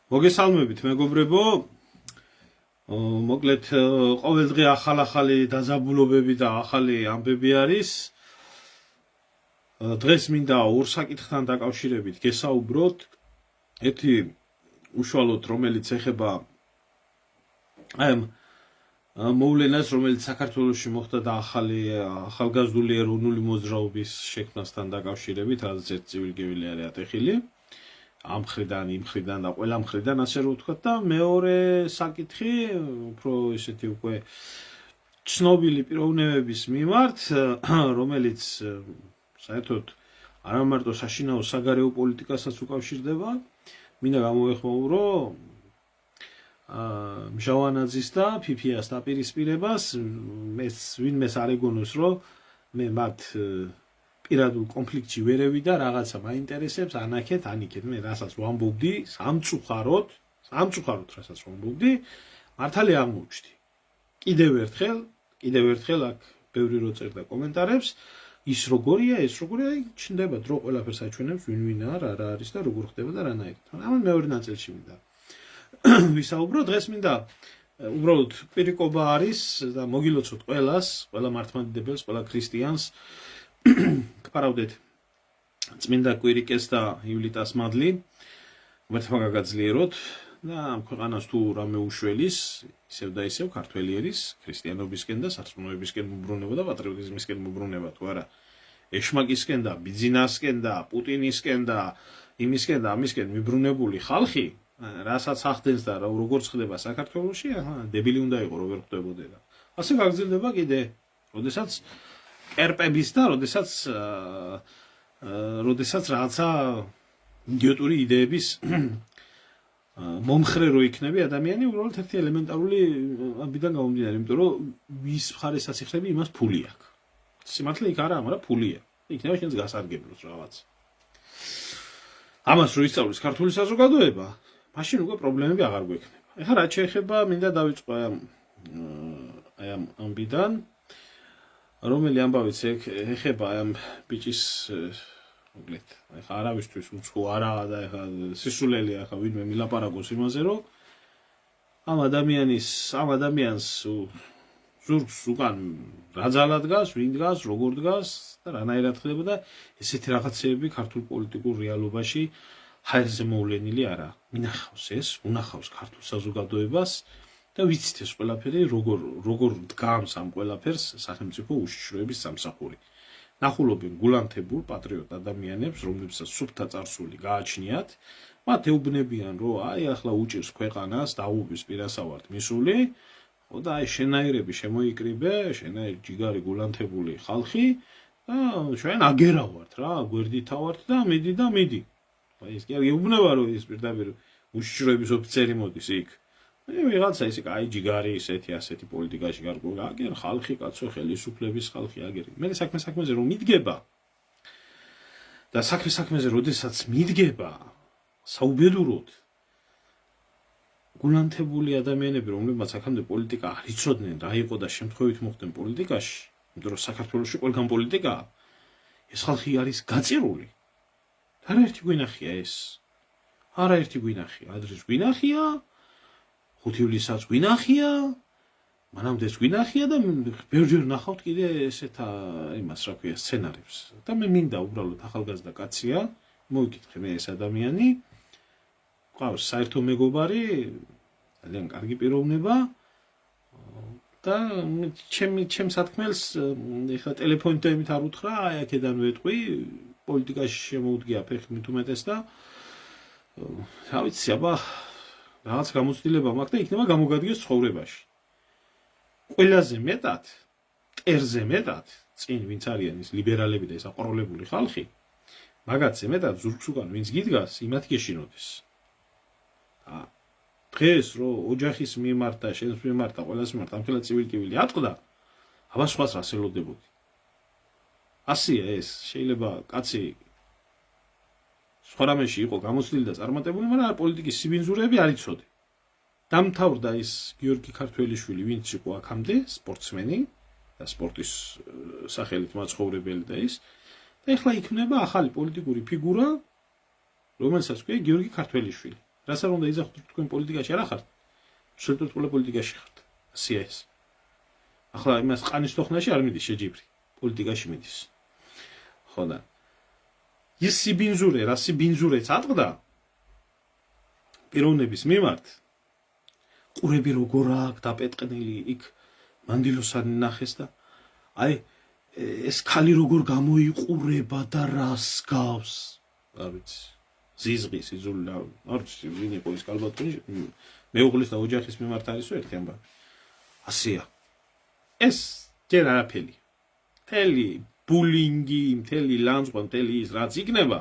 მოგესალმებით მეგობრებო, მოკლედ ყოველდღე ახალი დაძაბულობები და ახალი ამბები არის. დღეს მინდა ორ საკითხთან დაკავშირებით გესაუბროთ. ერთი უშუალოდ რომელიც ეხება ამ მოვლენას, რომელიც საქართველოში მოხდა და ახალგაზრდული ეროვნული მოძრაობის შექმნასთან დაკავშირებით, რაც ერთ ცივილგებელი არის ატეხილი. ამ მხრიდან, იმ მხრიდან და ყველა მხრიდან, ასე რომ ვთქვათ და მეორე საკითხი, უფრო ესეთი უკვე ცნობილი პიროვნებების მიმართ, რომელიც საერთოდ არა მარტო საშინაო საგარეო პოლიტიკასაც უკავშირდება, მინდა გამოვეხმაურო მჟავანაძის და ფიფიას დაპირისპირებას, ვინმეს არ ეგონოს, რომ მე მათ პირადულ კონფლიქტში ვერევიდა, რაღაცა მაინტერესებს, ანაკეთ, მე რასაც ვამბობდი, სამწუხაროდ, რასაც ვამბობდი, მართალი აღმოჩნდი. კიდევ ერთხელ აქ ბევრი რო წერდა კომენტარებს, ის როგორია, ჩნდება დრო ყველაფერს აჩვენებს, ვინ რა არის და როგორ ხდება და რანაირად. ამან მეორე ნაწილში მინდა ვისაუბრო, დღეს მინდა უბრალოდ პირიკობა არის და მოგილოცოთ ყველა მართლმადიდებელს, ყველა ქრისტიანს. გპარავდეთ წმინდა კვირიკეს და ივლიტას მადლი, ღმერთმა გაგაძლიეროთ და ამ ქვეყანას თუ რამე უშველის, ისევ და ისევ ქართველი ერის, ქრისტიანობისკენ და სარწმუნოებისკენ მოbrunება და პატრიოტიზმისკენ მოbrunება თუ არა, ეშმაკისკენ და ბიძინასკენ და პუტინისკენ და იმისკენ და ამისკენ მიbrunებული ხალხი, რასაც ახდენს და როგორც ხდება საქართველოში, დებილი უნდა იყო რომ ვერ ხდებოდა. ასე გაგრძელდება კიდე, როდესაც კერპების და როდესაც რაღაცა იდიოტური იდეების მომხრე რო იქნები ადამიანი, უბრალოდ ერთი ელემენტარული ამბიდან გამომდინარე, იმიტომ რომ ვის მხარეს აციხრები, იმას ფული აქვს. სიმართლე იქ არა, მაგრამ ფული აქვს. იქნება შენს გასარგებლოს რაღაც. ამას რო ისწავლის ქართული საზოგადოება, მაშინ უკვე პრობლემები აღარ გვექნება. ეხლა რაც შეეხება, მინდა დავიწყო აი ამ ამბიდან, რომელი ამბავიც ეხება ამ ბიჭის მოკლედ, ეხლა არავისთვის უცხო არა და ეხლა სისულელია ახლა ვინმე მილაპარაკოს იმაზე, რომ ამ ადამიანს ზურგს უკან რა ძალა დგას, ვინ დგას, როგორ დგას და რანაირად ხდება და ესეთი რაღაცეები ქართულ პოლიტიკურ რეალობაში ჰაერზე მოვლენილი არა. უნახავს ქართულ საზოგადოებას და ვიცით ეს ყველაფერი როგორ დგამს ამ ყველაფერს სახელმწიფო უშიშროების სამსახური. ნახულობენ გულანთებულ პატრიოტ ადამიანებს, რომლებსაც სუფთა წარსული გააჩნიათ, მათ ეუბნებიან, რომ აი ახლა უჭირს ქვეყანას, დაუღვის პირასავართ მისული, და აი შენაირები შემოიკრიბე, შენაირი ჯიგარი გულანთებული ხალხი და ჩვენ აგერავართ რა, გვერდითავართ და მიდი. აი ეს კი ეუბნება, რომ ის პირდაპირ უშიშროების ოფიცერი მოდის იქ. ვიღაცა ისე კაი ჯიგარი ასეთი პოლიტიკაში გარკვეულ აგერ ხალხი კაცო ხელისუფლების ხალხი აგერი. მე საქმეზე რომ მიდგება და საქმეზე როდესაც მიდგება საუბედუროდ გულანთებული ადამიანები, რომლებმაც აქამდე პოლიტიკა არ იცოდნენ რა იყო და შემთხვევით მოხდნენ პოლიტიკაში, იმიტომ რომ საქართველოში ყველგან პოლიტიკაა, ეს ხალხი არის გაწირული. არაერთი გვინახია ეს. არაერთი გვინახია, ადრეს გვინახია, ხუთივლისსაც გვინახია, მანამდეც გვინახია და ბევრჯერ ნახავთ კიდე ესეთა იმას, რა ქვია, სცენარებს. და მე მინდა უბრალოდ ახალგაზრდა კაცია, მოვიკითხე მე ეს ადამიანი, ყავს საერთო მეგობარი, ძალიან კარგი პიროვნება და ჩემს სათქმელს ეხლა ტელეფონით და არ უთხრა, აი აქედან ვეტყვი, პოლიტიკაში შემოუდგია ფეხი მით უმეტეს და რა ვიცი, აბა რაღაც გამოცდილება მაქვს და იქნება გამოგადგეს ცხოვრებაში. ყველაზე მეტად, მტერზე მეტად, წინ ვინც არიან ის ლიბერალები და ეს აყროლებული ხალხი, მაგათზე მეტად ზურგს უკან ვინც გიდგას, იმათ გეშინოდეს. დღეს რო ოჯახის მიმართ და შენს მიმართ და ყველას მიმართ ამხელა ცივილკივილი ატყდა, აბა სხვას რას ელოდებოდი. ასია ეს, შეიძლება კაცი სხვა რამეში იყო გამოცდილი და წარმატებული, მაგრამ პოლიტიკის სიბინძურეები არ იცოდე. დამთავრდა ის გიორგი ქართველიშვილი, ვინც იყო აქამდე სპორტსმენი და სპორტის სახელით მაცხოვრებელი და ის და ეხლა იქმნება ახალი პოლიტიკური ფიგურა, რომელსაც ქვია გიორგი ქართველიშვილი. რას არ უნდა იძახოთ თქვენ პოლიტიკაში არ ახართ შეტყვეტ პოლიტიკაში ხართ ასია ეს ახლა იმას ყანის თოხნაში არ მიდის შეჯიბრი პოლიტიკაში მიდის ხო და ის სიბინძურე რა სიბინძურეც ატყდა პიროვნების მიმართ ყურები როგორ აქვს დაპეტყნილი იქ მანდილოსანი ნახეს და აი ეს ქალი როგორ გამოიყურება და რას გავს არ ვიცი ზიზღის იზულა არ ვიცი ვინ იყო ის კალბატონი მეუღლის და ოჯახის მიმართ არისო ერთი ამბავი ასია ეს ჯერ არაფერი მთელი ბულინგი მთელი ლანძღვა მთელი ის რაც იქნება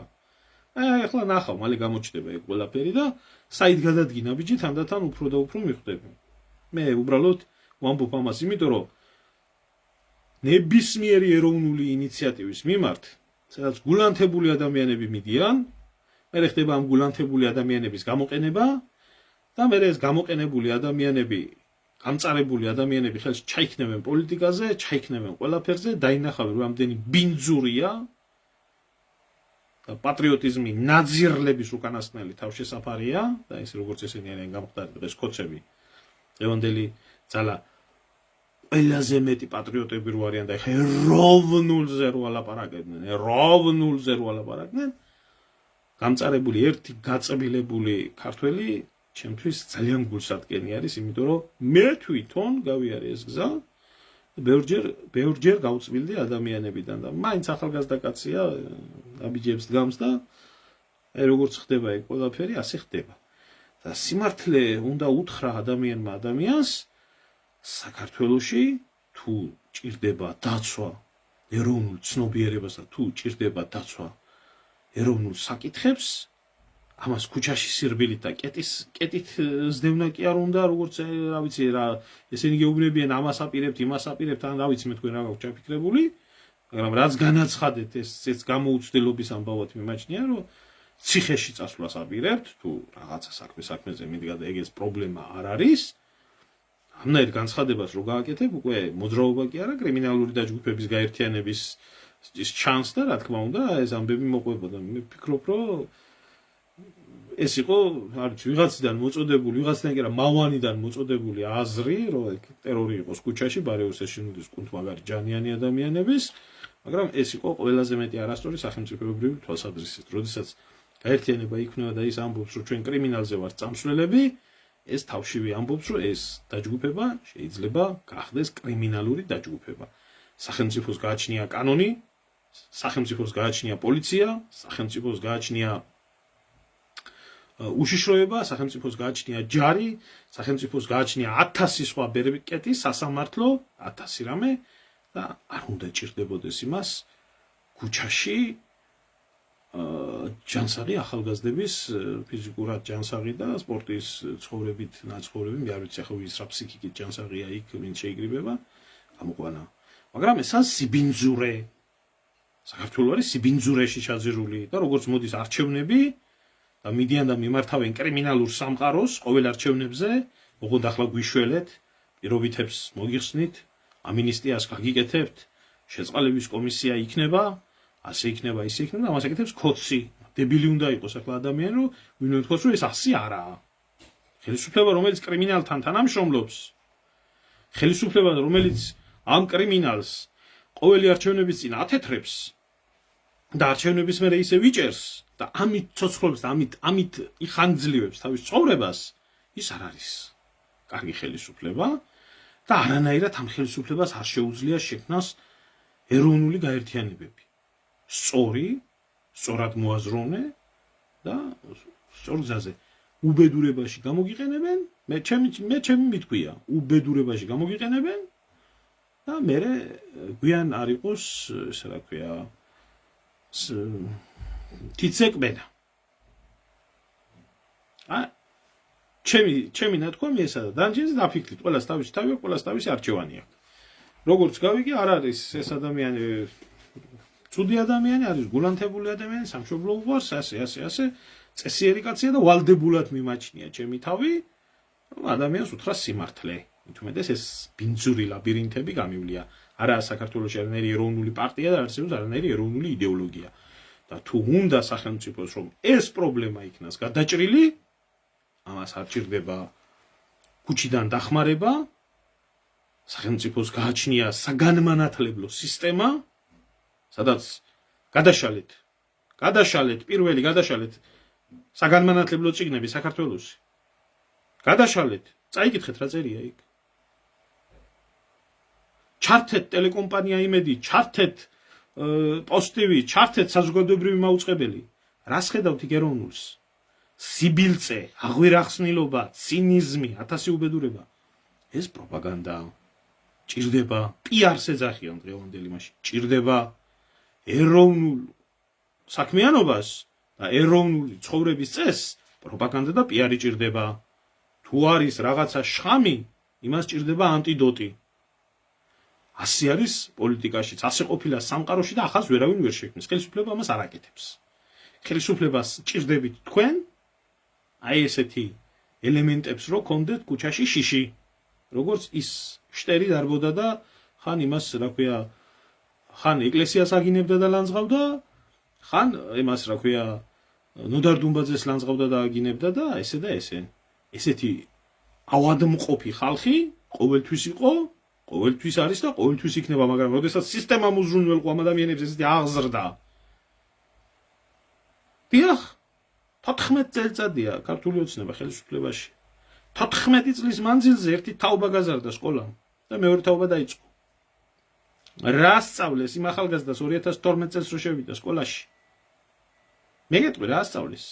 ახლა ნახავ მალე გამოჩნდება ეგ ყველაფერი და საით გადადგინა ბიჭი თანდათან უფრო და უფრო მიხვდები მე უბრალოდ ვამბობ ამას იმიტომ რომ ნებისმიერი ეროვნული ინიციატივის მიმართ სადაც გულანთებული ადამიანები მიდიან მე ხდება ამ გულანთებული ადამიანების გამოყენება და მე ეს გამოყენებული ადამიანები გამწარებული ადამიანები ხელს ჩაიქნევენ პოლიტიკაზე ჩაიქნევენ ყველაფერზე დაინახავენ რომ ამდენი ბინძურია და პატრიოტიზმი ნაძირლების უკანასკნელი თავშესაფარია და ეს როგორც ესენი არიან გამختار დღეს კოცები ლევანდელი ძალა ყველაზე მეტი პატრიოტები რო არიან და ეხა როვნულზე რო ალაპარაკებდნენ გამწარებული ერთი გაწბილებული ქართველი ჩემთვის ძალიან გულსადგენი არის იმიტომ რომ მე თვითონ გავიარე ეს გზა ბევრჯერ გავწვილდი ადამიანებიდან და მაინც ახალგაზრდა კაცია აბიჯებს დგამს და აი როგორც ხდება ეგ ყველაფერი ასე ხდება და სიმართლე უნდა უთხრა ადამიანმა ადამიანს საქართველოში თუ ჭირდება დაცვა ეროვნულ ცნობიერებას და თუ ჭირდება დაცვა ეროვნულ საკითხებს ამას ქუჩაში სირბილით და კეტით ზდევნა კი არ უნდა როგორც რა ვიცი რა ესენი გეუბნებიან ამას აპირებთ იმას აპირებთ ან რა ვიცი მე თქვენ რა გაქვთ ჩაფიქრებული მაგრამ რაც განაცხადეთ ეს გამოუცდელობის ამბავად მიმაჩნია რომ ციხეში წასვლას აპირებთ თუ რაღაცა საქმეზე მიდგა და ეგ ეს პრობლემა არ არის ამნაირ განცხადებას რო გააკეთებ უკვე მოძრაობა კი არა კრიმინალური დაჯგუფების გაერთიანების ის ჩანს და რა თქმა უნდა ეს ამბები მოყვებოდა მე ვფიქრობ რომ ეს იყო არ ვიცი ვიღაციდან მოწოდებული ვიღაციდან კი არა მავანიდან მოწოდებული აზრი რომ ტერორი იყოს ქუჩაში ბარეუსეს შინუდის კუნთმაგარი ჯანიანი ადამიანების მაგრამ ეს იყო ყველაზე მეტი არასწორი სახელმწიფოებრივი თვალსაზრისით როდესაც გაერთიანება იქნება და ის ამბობს რომ ჩვენ კრიმინალზე ვართ წამსვლელები ეს თავშივე ამბობს რომ ეს დაჯგუფება შეიძლება გახდეს კრიმინალური დაჯგუფება სახელმწიფოს გააჩნია კანონი სახელმწიფოს გააჩნია პოლიცია სახელმწიფოს გააჩნია უშიშროება სახელმწიფოს გააჩნია ჯარი სახელმწიფოს გააჩნია 1000 სხვა ბერკეტი სასამართლო 1000 რამე და არ უნდა ჭირდებოდეს იმას ქუჩაში ჯანსაღი ახალგაზრდების ფიზიკურად ჯანსაღი და სპორტის ცხოვრებით ნაცხოვრები მე არ ვიცი ახლა ის რა ფსიქიკით ჯანსაღია იქ ვინ შეიგრიბება გამოყვანა მაგრამ ესა სიბინძურე საქართველოს არის სიბინძურეში ჩაძირული და როგორც მოდის არჩევნები და მიდიან და მიმართავენ კრიმინალურ სამყაროს ყოველ არჩევნებზე ოღონდ ახლა გვიშველეთ პირობითებს მოგიხსნით ამინისტიას გაგიკეთებთ შეწყალების კომისია იქნება ასე იქნება ისე იქნება და ამას აკეთებს კოცი დებილი უნდა იყოს ახლა ადამიანი რომ ვინ უთქვას რომ ეს ასე არაა ხელისუფლება რომელიც კრიმინალთან თანამშრომლობს ხელისუფლება რომელიც ამ კრიმინალს ყოველი არჩევნების წინ ათეთრებს და არჩევნების მერე ისე ვიჭერს და ამით ცოცხლობს და ამით იხანძლივებს თავის ცხოვრებას ის არ არის კარგი ხელისუფლება და არანაირად ამ ხელისუფლებას არ შეუძლია შექმნას ეროვნული გაერთიანებები სწორად მოაზროვნე და სწორ გზაზე უბედურებაში გამოგიყენებენ მე ჩემი მითქვია უბედურებაში გამოგიყენებენ და მე გვიან არ იყოს ესე რა ქვია თიცეკბენა ჩემი ნათქვამი ესა და დანჯენზე დაფიქრდით ყველას თავისი თავი აქვს ყველას თავისი არჩევანი აქვს როგორც გავიგე არ არის ეს ადამიანი ცუდი ადამიანი არის გულანთებული ადამიანი სამშობლო უყვარს ასე წესიერი კაცია და ვალდებულად მიმაჩნია ჩემი თავი რომ ადამიანს უთხრა სიმართლე თუმეტეს ეს ბინძური ლაბირინთები გამივლია არა საქართველოში არანაირი ეროვნული პარტია და არსებობს არანაირი ეროვნული იდეოლოგია და თუ უნდა სახელმწიფოს რომ ეს პრობლემა იქნას გადაჭრილი ამას არ ჭირდება ქუჩიდან დახმარება, სახელმწიფოს გააჩნია საგანმანათლებლო სისტემა, სადაც გადაშალეთ პირველი გადაშალეთ საგანმანათლებლო წიგნები საქართველოში. გადაშალეთ, წაიკითხეთ რა წერია იქ. ჩართეთ ტელეკომპანია იმედი, ჩართეთ პოსტივი, ჩართეთ საზოგადოებრივი მაუწყებელი. რას ხედავთ იქ ეროვნულს? სიბილწე, აღვირახსნილობა, ცინიზმი, ათასი უბედურება. ეს პროპაგანდაა. ჭირდება პიარს ეძახიან დღევანდელი მაშინ. ჭირდება ეროვნულ საქმიანობას და ეროვნული ცხოვრების წესს პროპაგანდა და პიარი ჭირდება. თუ არის რაღაცა შხამი, იმას ჭირდება ანტიდოტი. ასე არის პოლიტიკაშიც, ასე ყოფილა სამყაროში და ახალს ვერავინ ვერ შექმნის. ხელისუფლება ამას არ აკეთებს. ხელისუფლებას ჭირდებით თქვენ, აი ესეთი ელემენტებს რო კონდეთ ქუჩაში შიში. როგორც ის შტერი დარბოდა და ხან იმას რა ქვია, ხან ეკლესიას აგინებდა და ლანძღავდა, ხან იმას რა ქვია, ნოდარ დუმბაძეს ლანძღავდა და აგინებდა და ესე და ესე. ესეთი ავადმყოფი ხალხი ყოველთვის იყო, ყოველთვის არის და ყოველთვის იქნება, მაგრამ როდესაც სისტემამ უზრუნველყო ამ ადამიანებს ესეთი აღზრდა. დიახ, 14 წელიწადია ქართული ოცნება ხელისუფლებაში. 14 წლის მანძილზე ერთი თაობა გაზარდა სკოლამ და მეორე თაობა დაიწყო. რა სწავლეს იმ ახალგაზრდას 2012 წელს რო შევიდა სკოლაში? მე გეტყვი რა სწავლეს?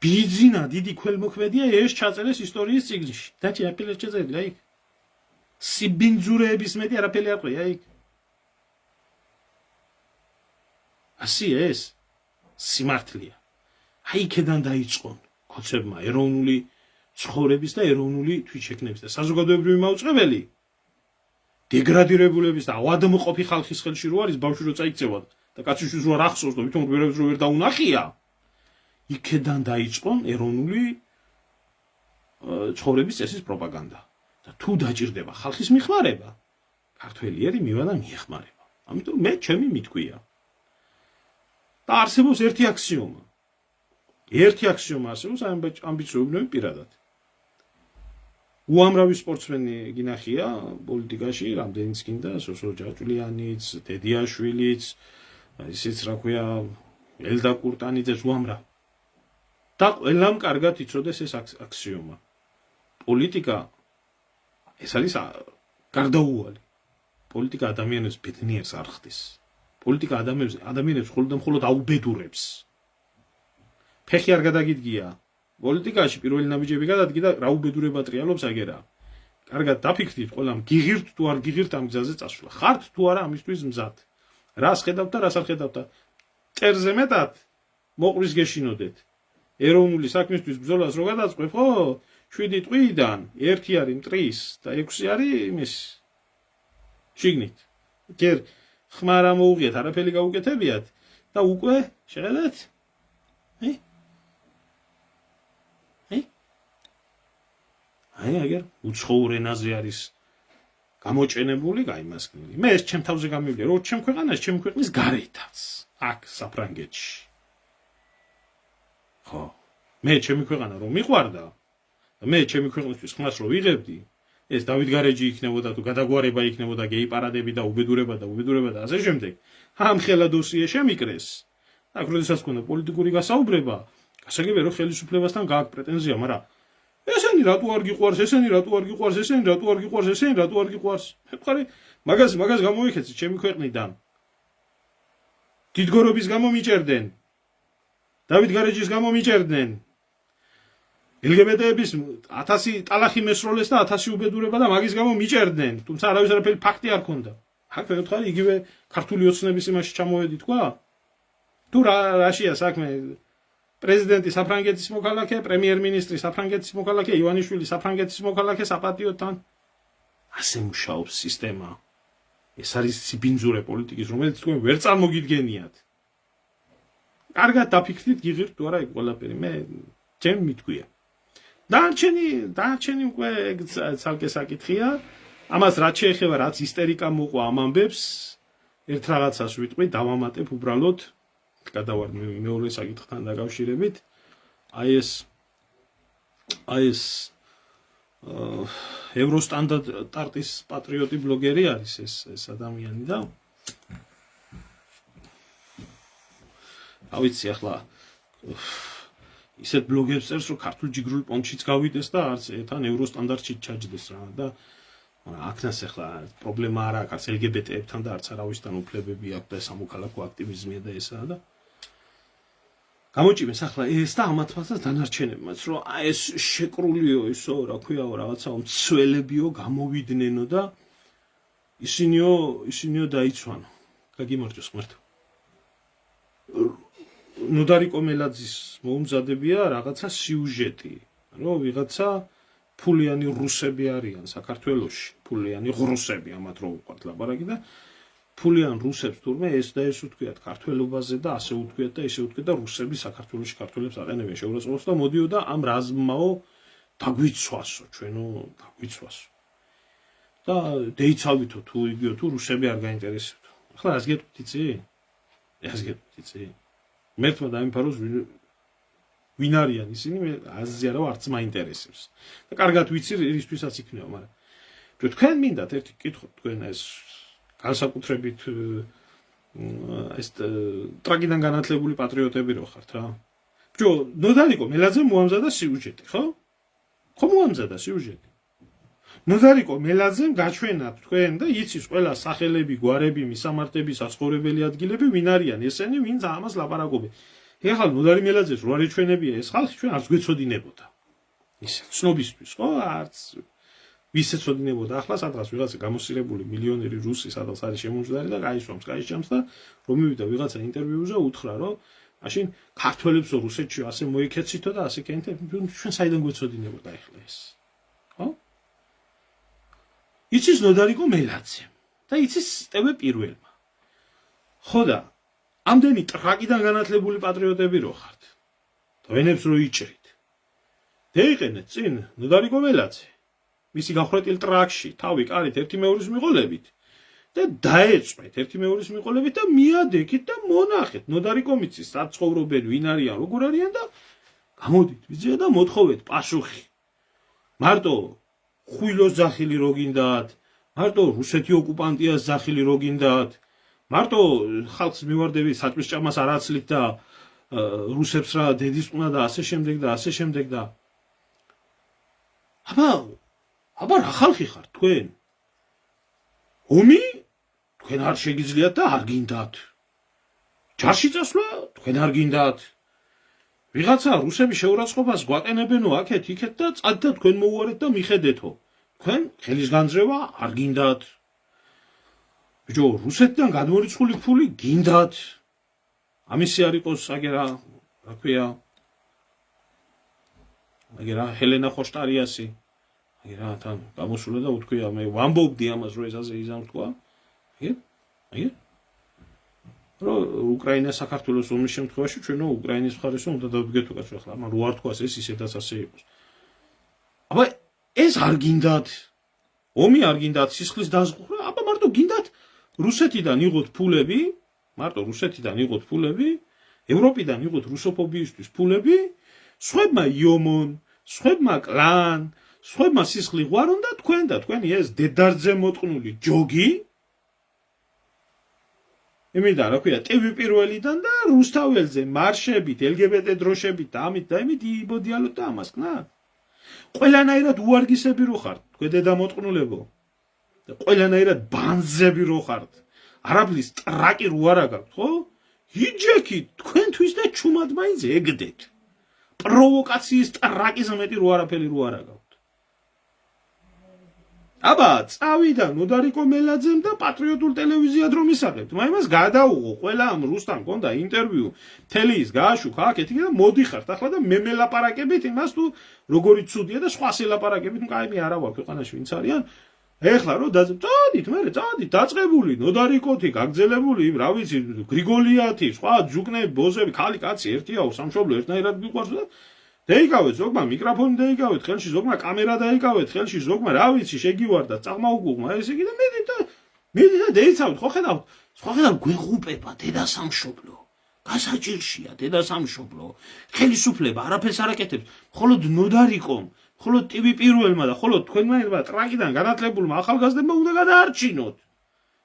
ბიძინა დიდი ქველმოქმედია ეს ჩაწერეს ისტორიის წიგნში. დაჩი აპილეს ჩაწერილი აი. სიბინძურეების მეტი არაფერი არ ყია იქ. ასე ეს სიმართლეა. აი იქედან დაიწყონ ქოცებმა ეროვნული ცხოვრების და ეროვნული თვითშექმნების და საზოგადოებრივი მაუწყებელი დეგრადირებულების და ავადმყოფი ხალხის ხელში რო არის ბავშვი რო წაიქცევა და კაციშვილს რო არ ახსოვს და ვითომ ვერავის რო ვერ დაუნახია, იქედან დაიწყონ ეროვნული ცხოვრების წესის პროპაგანდა. და თუ დაჭირდება ხალხის მიხმარება, ქართველიერი მივა და მიეხმარება. ამიტომ მე ჩემი მითქვია. და არსებობს ერთი აქსიომა. ერთი აქსიომა არსებობს ამბიციოვნები პირადად. უამრავი სპორტსმენი გინახია პოლიტიკაში, რამდენიც გინდა, სოსო ჯაჭვლიანიც, დედიაშვილიც, ისიც რა ქვია, ელდა კურტანიძეც უამრავ. და ყველამ კარგად იცოდეს ეს აქსიომა. პოლიტიკა ეს არის გარდაუვალი. პოლიტიკა ადამიანებს ბედნიერს არ ხდის. პოლიტიკა ადამიანებს მხოლოდ აუბედურებს. ფეხი არ გადაგიდგია. პოლიტიკაში პირველი ნაბიჯები გადადგი და რა უბედურება ტრიალობს აგერა. კარგად დაფიქრდით ყველამ, გიღირთ თუ არ გიღირთ ამ გზაზე წასვლა. ხართ თუ არა ამისთვის მზად. რას ხედავთ და რას არ ხედავთ. წერზე მეტად მოყრის გეშინოდეთ. ეროვნული საქმისთვის ბრძოლას რო გადაწყებ, ხო? 7 ტყვიიდან 1 არის მტრის და 6 არის იმის შიგნით. ჯერ ხმარ ამოუღიათ, არაფერი გაუკეთებიათ და უკვე შეხედეთ? აი აგერ უცხოურ ენაზე არის გამოჭენებული, გაიმასკნილი. მე ეს ჩემ თავზე გამივიდა, რომ ჩემ ქვეყანაში, ჩემ ქვეყნის გარეთაც, აქ საფრანგეთში. ხო, მე ჩემი ქვეყანა რომ მიყვარდა, მე ჩემი ქვეყნისთვის ხმას რო ვიღებდი, ეს დავით გარეჯი იქნებოდა თუ გადაგვარება იქნებოდა გეი პარადები და უბედურება და ასე შემდეგ. ამ ხელა დოსიე შემიკრეს. აქ როდესაც გქონდა პოლიტიკური გასაუბრება, გასაგებია რომ ხელისუფლებასთან გააქვს პრეტენზია, მაგრამ ესენი რატო არ გიყვარს, ესენი რატო არ გიყვარს, ესენი რატო არ გიყვარს, ესენი რატო არ გიყვარს. მეკარე, მაგას გამოიქეცი ჩემი ქვეყნიდან. დიდგორობის გამო მიჭერდნენ. დავით გარეჯის გამო მიჭერდნენ. LGBT-ების 1000 ტალახი მესროლეს და 1000 უბედურება და მაგის გამო მიჭერდნენ. თუმცა არავის არაფერი ფაქტი არ ქონდა. აქ ვეთხარი იგივე ქართული ოცნების იმაში ჩამოვედი თქვა? თუ რაშია საქმე? პრეზიდენტი საფრანგეთის მოქალაქე, პრემიერ-მინისტრი საფრანგეთის მოქალაქე, ივანიშვილი საფრანგეთის მოქალაქე საპატიოთან. ასე მუშაობს სისტემა. ეს არის სიბინძურე პოლიტიკის, რომელიც თქვენ ვერ წარმოგიდგენიათ. კარგად დაფიქრდით, გიღირთ თუ არა ეგ ყველაფერი. მე ჩემ მითქვია. დანარჩენი უკვე ცალკე საკითხია. ამას რაც შეეხება, რაც ისტერიკა მოყვა ამ ამბებს, ერთ რაღაცას ვიტყვი, დავამატებ უბრალოდ გადავარ მეორე საკითხთან დაკავშირებით. აი ეს აი ეს ევროსტანდარტის პატრიოტი ბლოგერი არის ეს ადამიანი და ავიცი ახლა ისეთ ბლოგებს წერს რომ ქართულ ჯიგრული პონჩიც გავიდეს და არც თან ევროსტანდარტში ჩაჯდეს რა და აქნას ახლა პრობლემა არ აქვს LGBT-ებთან და არც არავისთან უფლებები აქვს და სამოქალაქო აქტივიზმია და ესაა და გამოჭიმეს ახლა ეს და ამათმაც დანარჩენებმაც რომ აი ეს შეკრულიო ისო რა ქვიაო რაღაცაო მცველებიო გამოვიდნენ და ისინიო დაიცვანო გაგიმარჯოს ღმერთო ნოდარიკო მელაძის მოუმზადებია რაღაცა სიუჟეტი რომ ვიღაცა ფულიანი რუსები არიან საქართველოში ფულიანი რუსები ამათ რო ვყვართ ლაპარაკი და ფულიან რუსებს თურმე ეს და ეს უთქვიათ ქართველობაზე და ასე უთქვიათ და ესე უთქვიათ და რუსები საქართველოში ქართველებს აყენებენ შეურაცხყოფას და მოდიო და ამ რაზმაო დაგვიცვასო ჩვენო დაგვიცვასო და დეიცავითო თუ იგიო თუ რუსები არ გაინტერესებთ ახლა რას გეტყვით მერთმა დაიმფაროს ვინ არიან ისინი მე აზია რა არც მაინტერესებს და კარგად ვიცი რისთვისაც იქნება მაგრამ თქვენ მინდათ ერთი კითხვა თქვენ ეს განსაკუთრებით ეს ტრაგედიიდან განათლებული პატრიოტები რო ხართ რა ბიჭო ნოდარიკო მელაძე მოამზადა სიუჟეტი ხო მოამზადა სიუჟეტი ნოდარიკო მელაძემ გაჩვენა თქვენ და იცის ყველა სახელები გვარები მისამართები საცხოვრებელი ადგილები ვინ არიან ესენი ვინც ამას ლაპარაკობენ ეხლა ნოდარი მელაძეს რო არ ეჩვენებია ეს ხალხი ჩვენ არც გვეცოდინებოდა ისე ცნობისთვის ხო არც ვისეცოდინებოდა ახლა სადღაც ვიღაცა გამოსილებული მილიონერი რუსი სადღაც არის შემომждარი და გაისვამს გაიჭამს და რომ მივიდა ვიღაცა ინტერვიუზე უთხრა რომ მაშინ ქართველებს რუსეთში ასე მოიქეცითო და ასე კენთე ჩვენ საიდან გვეცოდინებოდა ეხლა ეს ხო იცის ნოდარიკო მელაძე და იცის სტევე პირველმა ხო და ამდენი ტრაგედიიდან განათლებული პატრიოტები რო ხართ და ვენებს რო იჭრით დაიყენეთ წინ ნოდარიკო მელაძე მისი გახრეტილ ტრაქში თავი კარით ერთი მეორის მიყოლებით და დაეწვეთ ერთი მეორის მიყოლებით და მიადექით და მონახეთ ნოდარიკო მიცის საცხოვრობენ ვინ არიან როგორ არიან და გამოდით ვიძია და მოთხოვეთ პასუხი მარტო ხვილოს ზახილი რო გინდათ მარტო რუსეთი ოკუპანტიას ზახილი რო გინდათ მარტო ხალხს მივარდები საჭმის ჭამას არ აცლით და რუსებს რა დედის ყნა და ასე შემდეგ და აბა რა ხალხი ხართ თქვენ ომი თქვენ არ შეგიძლიათ და არ გინდათ ჯარში წასვლა თქვენ არ გინდათ ვიღაცა რუსები შეურაცხყოფას გვაყენებენო აქეთ იქეთ და წადდა თქვენ მოუარეთ და მიხედეთო თქვენ ხელის განძრევა არ გინდათ ბიჭო რუსეთიდან გადმორიცხული ფული გინდათ ამისი არ იყოს აგერა რა ქვია აგერა ჰელენა ხოშტარიასი აგერა თან გამოსულა და უთქვია მე ვამბობდი ამას რომ ეს ასე იზამთქვა აგერ რომ უკრაინა საქართველოს ომის შემთხვევაში ჩვენო უკრაინის მხარეს უნდა დავდგეთ უკაც ახლა მაგრამ რო არ თქვას ეს ისედაც ასე იყოს აბა ეს არ გინდათ ომი არ გინდათ სისხლის დაზღვევა აბა მარტო გინდათ რუსეთიდან იღოთ ფულები მარტო რუსეთიდან იღოთ ფულები ევროპიდან იღოთ რუსოფობიისთვის ფულები სხვებმა იომონ სხვებმა კლან სხვებმა სისხლი ღვარონ და თქვენ და თქვენი ეს დედარძე მოტყნული ჯოგი იმიდან რა ქვია ტივი პირველიდან და რუსთაველზე მარშებით LGBT დროშებით და ამით და იმით იბოდიალოთ და ამას კნათ ყველანაირად უარგისები რო ხართ თქვენ დედამოტყნულებო და ყველანაირად ბანზები რო ხართ არაბლის ტრაკი რო არა გაქვთ ხო იჯექით თქვენთვის და ჩუმად მაინც ეგდეთ პროვოკაციის ტრაკის მეტი რო არაფერი რო არა გაქვთ აბა წავიდა ნოდარიკო მელაძემ და პატრიოტულ ტელევიზიად რომ ისახებთ მაიმას გადაუღო ყველა ამ რუსთან კონდა ინტერვიუ თელის გააშუქა აქეთ და მოდიხართ ახლა და მე მელაპარაკებით იმას თუ როგორი ცუდია და სხვა სელაპარაკებით კაი არა ვარ ქვეყანაში ვინც არიან ეხლა რომ წადით მე წადით დაწყებული ნოდარიკოთი გაგძელებული რა ვიცი გრიგოლიათი სხვა ძუკნები ბოზები ხალი კაცი ერთიაო სამშობლო ერთნაირად მიყვარს და დაიკავეთ ზოგმა მიკროფონი დაიკავეთ ხელში ზოგმა კამერა დაიკავეთ ხელში ზოგმა რა ვიცი შეგივარდა წაღმაუგუღმა ესე იგი და მედი და დაიცავთ ხო ხედავთ სხვა ხედავთ გვეღუპება დედა სამშობლო გასაჭირშია დედასამშობლო, ხელისუფლება არაფერს არ აკეთებს, მხოლოდ ნოდარიკომ, მხოლოდ ტივი პირველმა და მხოლოდ თქვენმა ტრაკიდან განათლებულმა ახალგაზრდებმა უნდა გადაარჩინოთ.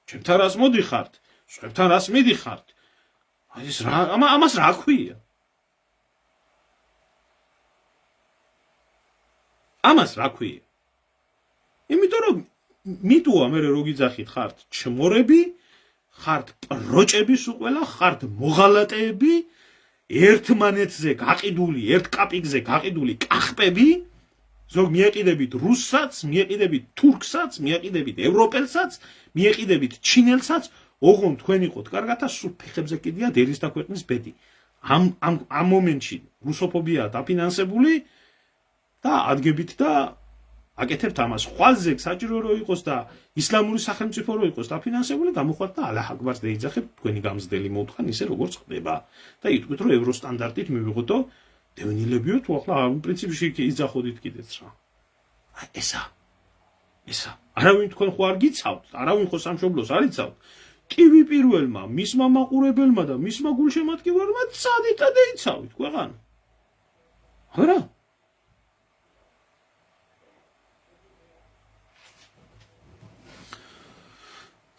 ჩემთან რას მოდიხართ, სხვებთან რას მიდიხართ? ამას რა ქვია? ამას რა ქვია? იმიტომ რომ მიტოა მე რო გიძახით ხართ ჩმორები, ხართ პროჭების უყველა, ხართ მოღალატეები, ერთმანეთზე გაყიდული, ერთ კაპიკზე გაყიდული კახპები, ზოგ მიეყიდებით რუსსაც, მიეყიდებით თურქსაც, მიეყიდებით ევროპელსაც, მიეყიდებით ჩინელსაც, ოღონდ თქვენ იყოთ კარგად და სულ ფეხებზე კიდიათ ერის და ქვეყნის ბედი. ამ მომენტში რუსოფობია დაფინანსებული და ადგებით და აკეთებთ ამას. ხვალზე საჭირო რო იყოს და ისლამური სახელმწიფო რო იყოს დაფინანსებული, გამოხვათ და ალაჰ აკბარს დაიძახებთ, თქვენი გამზდელი მოუთხან ისე როგორც ხდება და იტყვით რომ ევროსტანდარტით მივიღოთო დევნილებიო თუ ახლა ამ პრინციპში იძახოდით კიდეც რა. ესა არავინ თქვენ ხო არ გიცავთ, არავინ ხო სამშობლოს არ იცავთ. ტივი პირველმა, მისმა მაყურებელმა და მისმა გულშემატკივრებმა წადით და დაიცავით ქვეყანა. არა?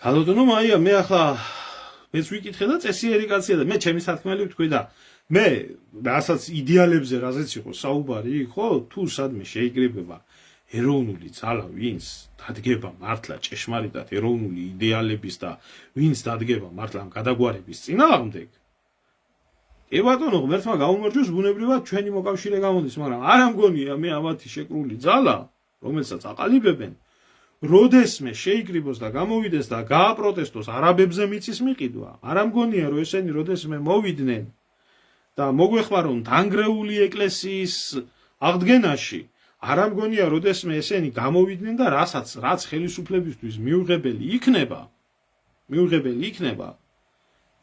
ხალოდონო მაია მე ახლა მეც ვიკითხე და წესიერი კაცია და მე ჩემი სათქმელი ვთქვი და მე რასაც იდეალებზე რაზეც იყო საუბარი, ხო? თუ სადმე შეიკრიბება ეროვნული ძალა, ვინც დადგება მართლა ჭეშმარიტად ეროვნული იდეალების და ვინც დადგება მართლა ამ გადაგვარების წინააღმდეგ. კი ბატონო, ღმერთმა გაუმარჯოს ბუნებრივად ჩვენი მოკავშირე გამოდის, მაგრამ არ ამგონია მე ამათი შეკრული ძალა, რომელსაც აყალიბებენ, როდესმე შეიკრიბოს და გამოვიდეს და გააპროტესტოს არაბებზე მიწის მიყიდვა, არ ამგონია რომ ესენი როდესმე მოვიდნენ და მოგვეხმარონ დანგრეული ეკლესიის აღდგენაში, არ ამგონია როდესმე ესენი გამოვიდნენ და რაც ხელისუფლებისთვის მიუღებელი იქნება,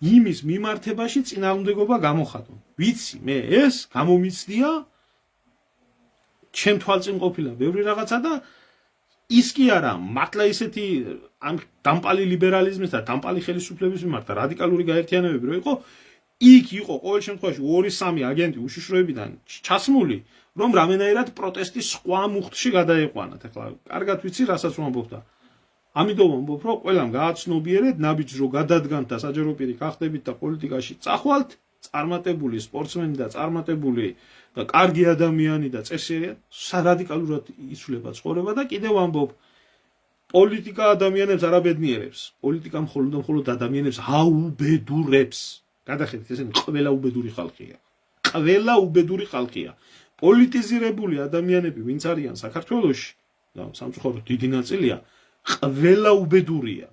იმის მიმართებაში წინააღმდეგობა გამოხატონ. ვიცი, მე ეს გამომიცდია ჩემ თვალწინ ყოფილა ბევრი რაღაცა და ის კი არა, მართლა ისეთი დამპალი ლიბერალიზმის და დამპალი ხელისუფლების მიმართ რადიკალური გაერთიანებები რო იყო, იქ იყო ყოველ შემთხვევაში 2-3 აგენტი უშიშროებიდან ჩასმული, რომ რამენაირად პროტესტის სხვა მუხტში გადაეყვანათ. ახლა კარგად ვიცი, რასაც ვამბობ და ამიტომ ვამბობ, რომ ყველამ გააცნობიერეთ, ნაბიჯს რო გადადგანთ და საჯარო პირი გახდებით და პოლიტიკაში წახვალთ, წარმატებული სპორტსმენი და წარმატებული და კარგი ადამიანი და წესიერი, რადიკალურად იცვლება ცხოვრება და კიდევ ვამბობ, პოლიტიკა ადამიანებს არ აბედნიერებს, პოლიტიკა მხოლოდ ადამიანებს აუბედურებს. გადახედეთ, ესენი ყველა უბედური ხალხია. პოლიტიზირებული ადამიანები, ვინც არიან საქართველოში, და სამწუხაროდ დიდი ნაწილია, ყველა უბედურია.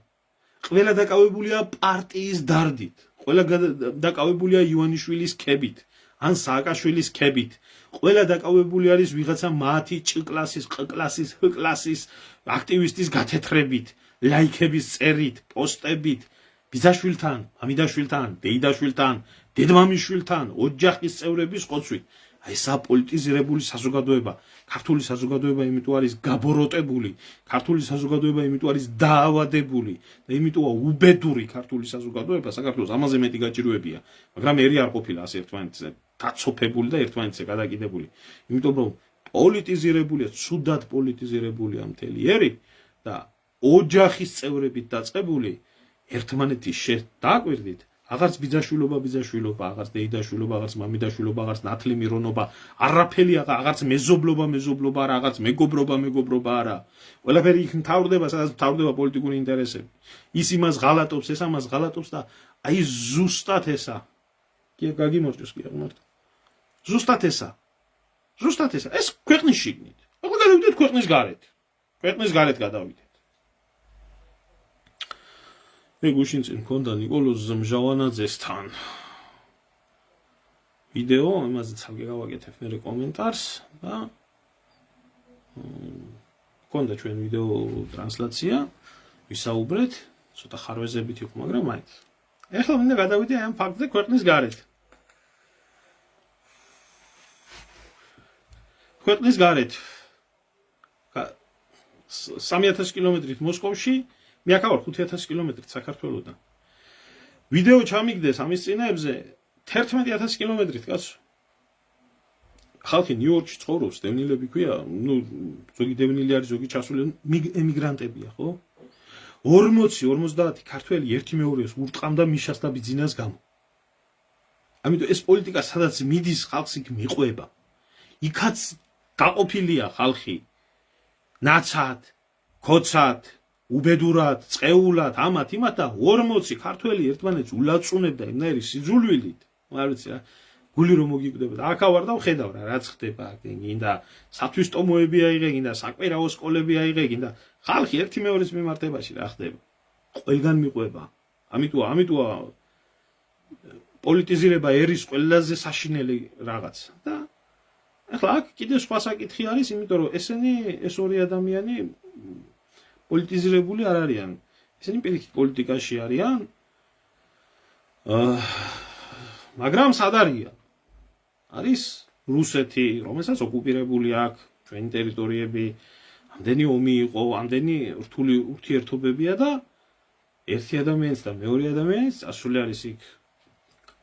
ყველა დაკავებულია პარტიის დარდით, ყველა დაკავებულია ივანიშვილის ქებით, ან სააკაშვილის ქებით. ყველა დაკავებული არის ვიღაცა მათი ჭ-კლასის, ყ-კლასის, ჰ-კლასის აქტივისტის გათეთრებით, ლაიქების წერით, პოსტებით, ბიძაშვილთან, მამიდაშვილთან, დეიდაშვილთან, დედმამიშვილთან, ოჯახის წევრების ყოცვით. აი ეს აპოლიტიზირებული საზოგადოება, ქართული საზოგადოება იმიტომ არის გაბოროტებული, ქართული საზოგადოება იმიტომ არის დაავადებული და იმიტომა უბედური ქართული საზოგადოება საქართველოს ამაზე მეტი გაჭირვებია, მაგრამ ერი არ ყოფილა ასე ერთმანეთზე გაცოფებული და ერთმანეთზე გადაკიდებული. იმიტომ რომ პოლიტიზირებულია, ცუდად პოლიტიზირებულია მთელი ერი და ოჯახის წევრებით დაწყებული ერთმანეთის დააკვირდით, აღარც ბიძაშვილობა, აღარც დეიდაშვილობა, აღარც მამიდაშვილობა, აღარც ნათლი მირონობა, არაფერი აღარც მეზობლობა არა, აღარც მეგობრობა არა. ყველაფერი იქ მთავრდება, სადაც მთავრდება პოლიტიკური ინტერესები. ის იმას ღალატობს, ეს ამას ღალატობს და აი ზუსტად ესა. კი გაგიმორჩოს კი აღმართ. ზუსტად ესა. ეს ქვეყნის შიგნით. ახლა გადავიდეთ ქვეყნის გარეთ. ქვეყნის გარეთ გადავიდეთ. მე გუშინ წინ მქონდა ნიკოლოზ მჟავანაძესთან ვიდეო, იმაზე ცალკე გავაკეთებ მე კომენტარს და მქონდა ჩვენ ვიდეო ტრანსლაცია, ვისაუბრეთ, ცოტა ხარვეზებით იყო, მაგრამ მაინც. ეხლა მინდა გადავიდე ამ ფაქტზე ქვეყნის გარეთ. ქვეყნის გარეთ 3000 კილომეტრით მოსკოვში, მე აქ ვარ 5000 კილომეტრით საქართველოდან. ვიდეო ჩამიგდეს ამის წინაებზე, 11,000 კილომეტრით, კაცო. ხალხი ნიუ-იორკში ცხოვრობს, დევნილები ქვია, ზოგი დევნილი არის, ზოგი ჩასული ემიგრანტებია, ხო? 40-50 ქართველი ერთი მეორეს ურტყამდა მიშას და ბიძინას გამო. ამიტომ ეს პოლიტიკა სადაც მიდის, ხალხს იქ მიყვება. იქაც გაყოფილია ხალხი ნაცად, ქოცად, უბედურად, წყეულად, ამათ იმათ და 40 ქართველი ერთმანეთს ულაწუნებდა იმნაირი სიძულვილით. არ ვიცი რა. გული რომ მოგიკვდება. აქა ვარ და ვხედავ რა, რაც ხდება. გინდა სათვისტომოები აიღე, გინდა საკვირაო სკოლები აიღე, გინდა ხალხი ერთი მეორის მიმართებაში რა ხდება. ყველგან მიყვება. ამიტომ პოლიტიზირება ერის ყველაზე საშინელი რაღაც. და ახლა აქ კიდე სხვა საკითხი არის, იმიტომ რომ ეს ორი ადამიანი პოლიტიზირებული არ არიან. ესენი პირიქით პოლიტიკაში არიან. მაგრამ სად არიან? არის რუსეთი, რომელსაც ოკუპირებული აქვს ჩვენი ტერიტორიები, ამდენი ომი იყო, ამდენი რთული ურთიერთობებია და ერთი ადამიანის და მეორე ადამიანის ასული არის იქ.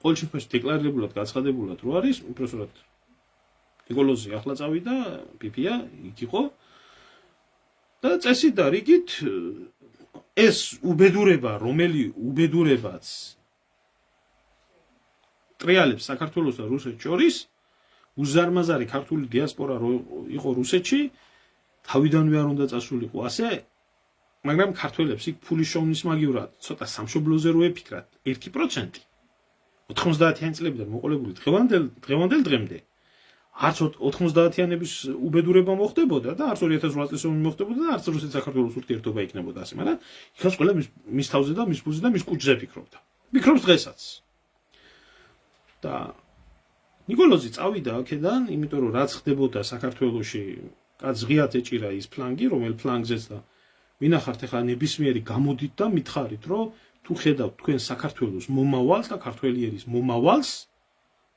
ყოველ შემთხვევაში დეკლარირებულად გაცხადებულად რო არის, უბრალოდ ნიკოლოზი ახლა წავიდა, პიპია იქ იყო და წესით და რიგით ეს უბედურება, რომელი უბედურებაც ტრიალებს საქართველოს და რუსეთს შორის, უზარმაზარი ქართული დიასპორა იყო რუსეთში, თავიდანვე არ უნდა წასულიყო ასე, მაგრამ ქართველებს იქ ფულის შოვნის მაგივრად, ცოტა სამშობლოზე რო ეფიქრათ, 1%. 90-იანი წლებიდან მოყოლებული დღევანდელ დღემდე არც 90-იანების უბედურება მოხდებოდა და არც 2008 წლის ომი მოხდებოდა და არც რუსეთ-საქართველოს ურთიერთობა იქნებოდა ასე, მაგრამ იქაც ყველა მის თავზე და მის ფულზე და მის კუჭზე ფიქრობდა. ფიქრობს დღესაც. და ნიკოლოზი წავიდა აქედან, იმიტომ რომ რაც ხდებოდა საქართველოში, კაც ღიად ეჭირა ის ფლანგი, რომელ ფლანგზეც და ვინახართ ახლა ნებისმიერი გამოდით და მითხარით, რომ თუ ხედავთ თქვენ საქართველოს მომავალს და ქართველიერის მომავალს,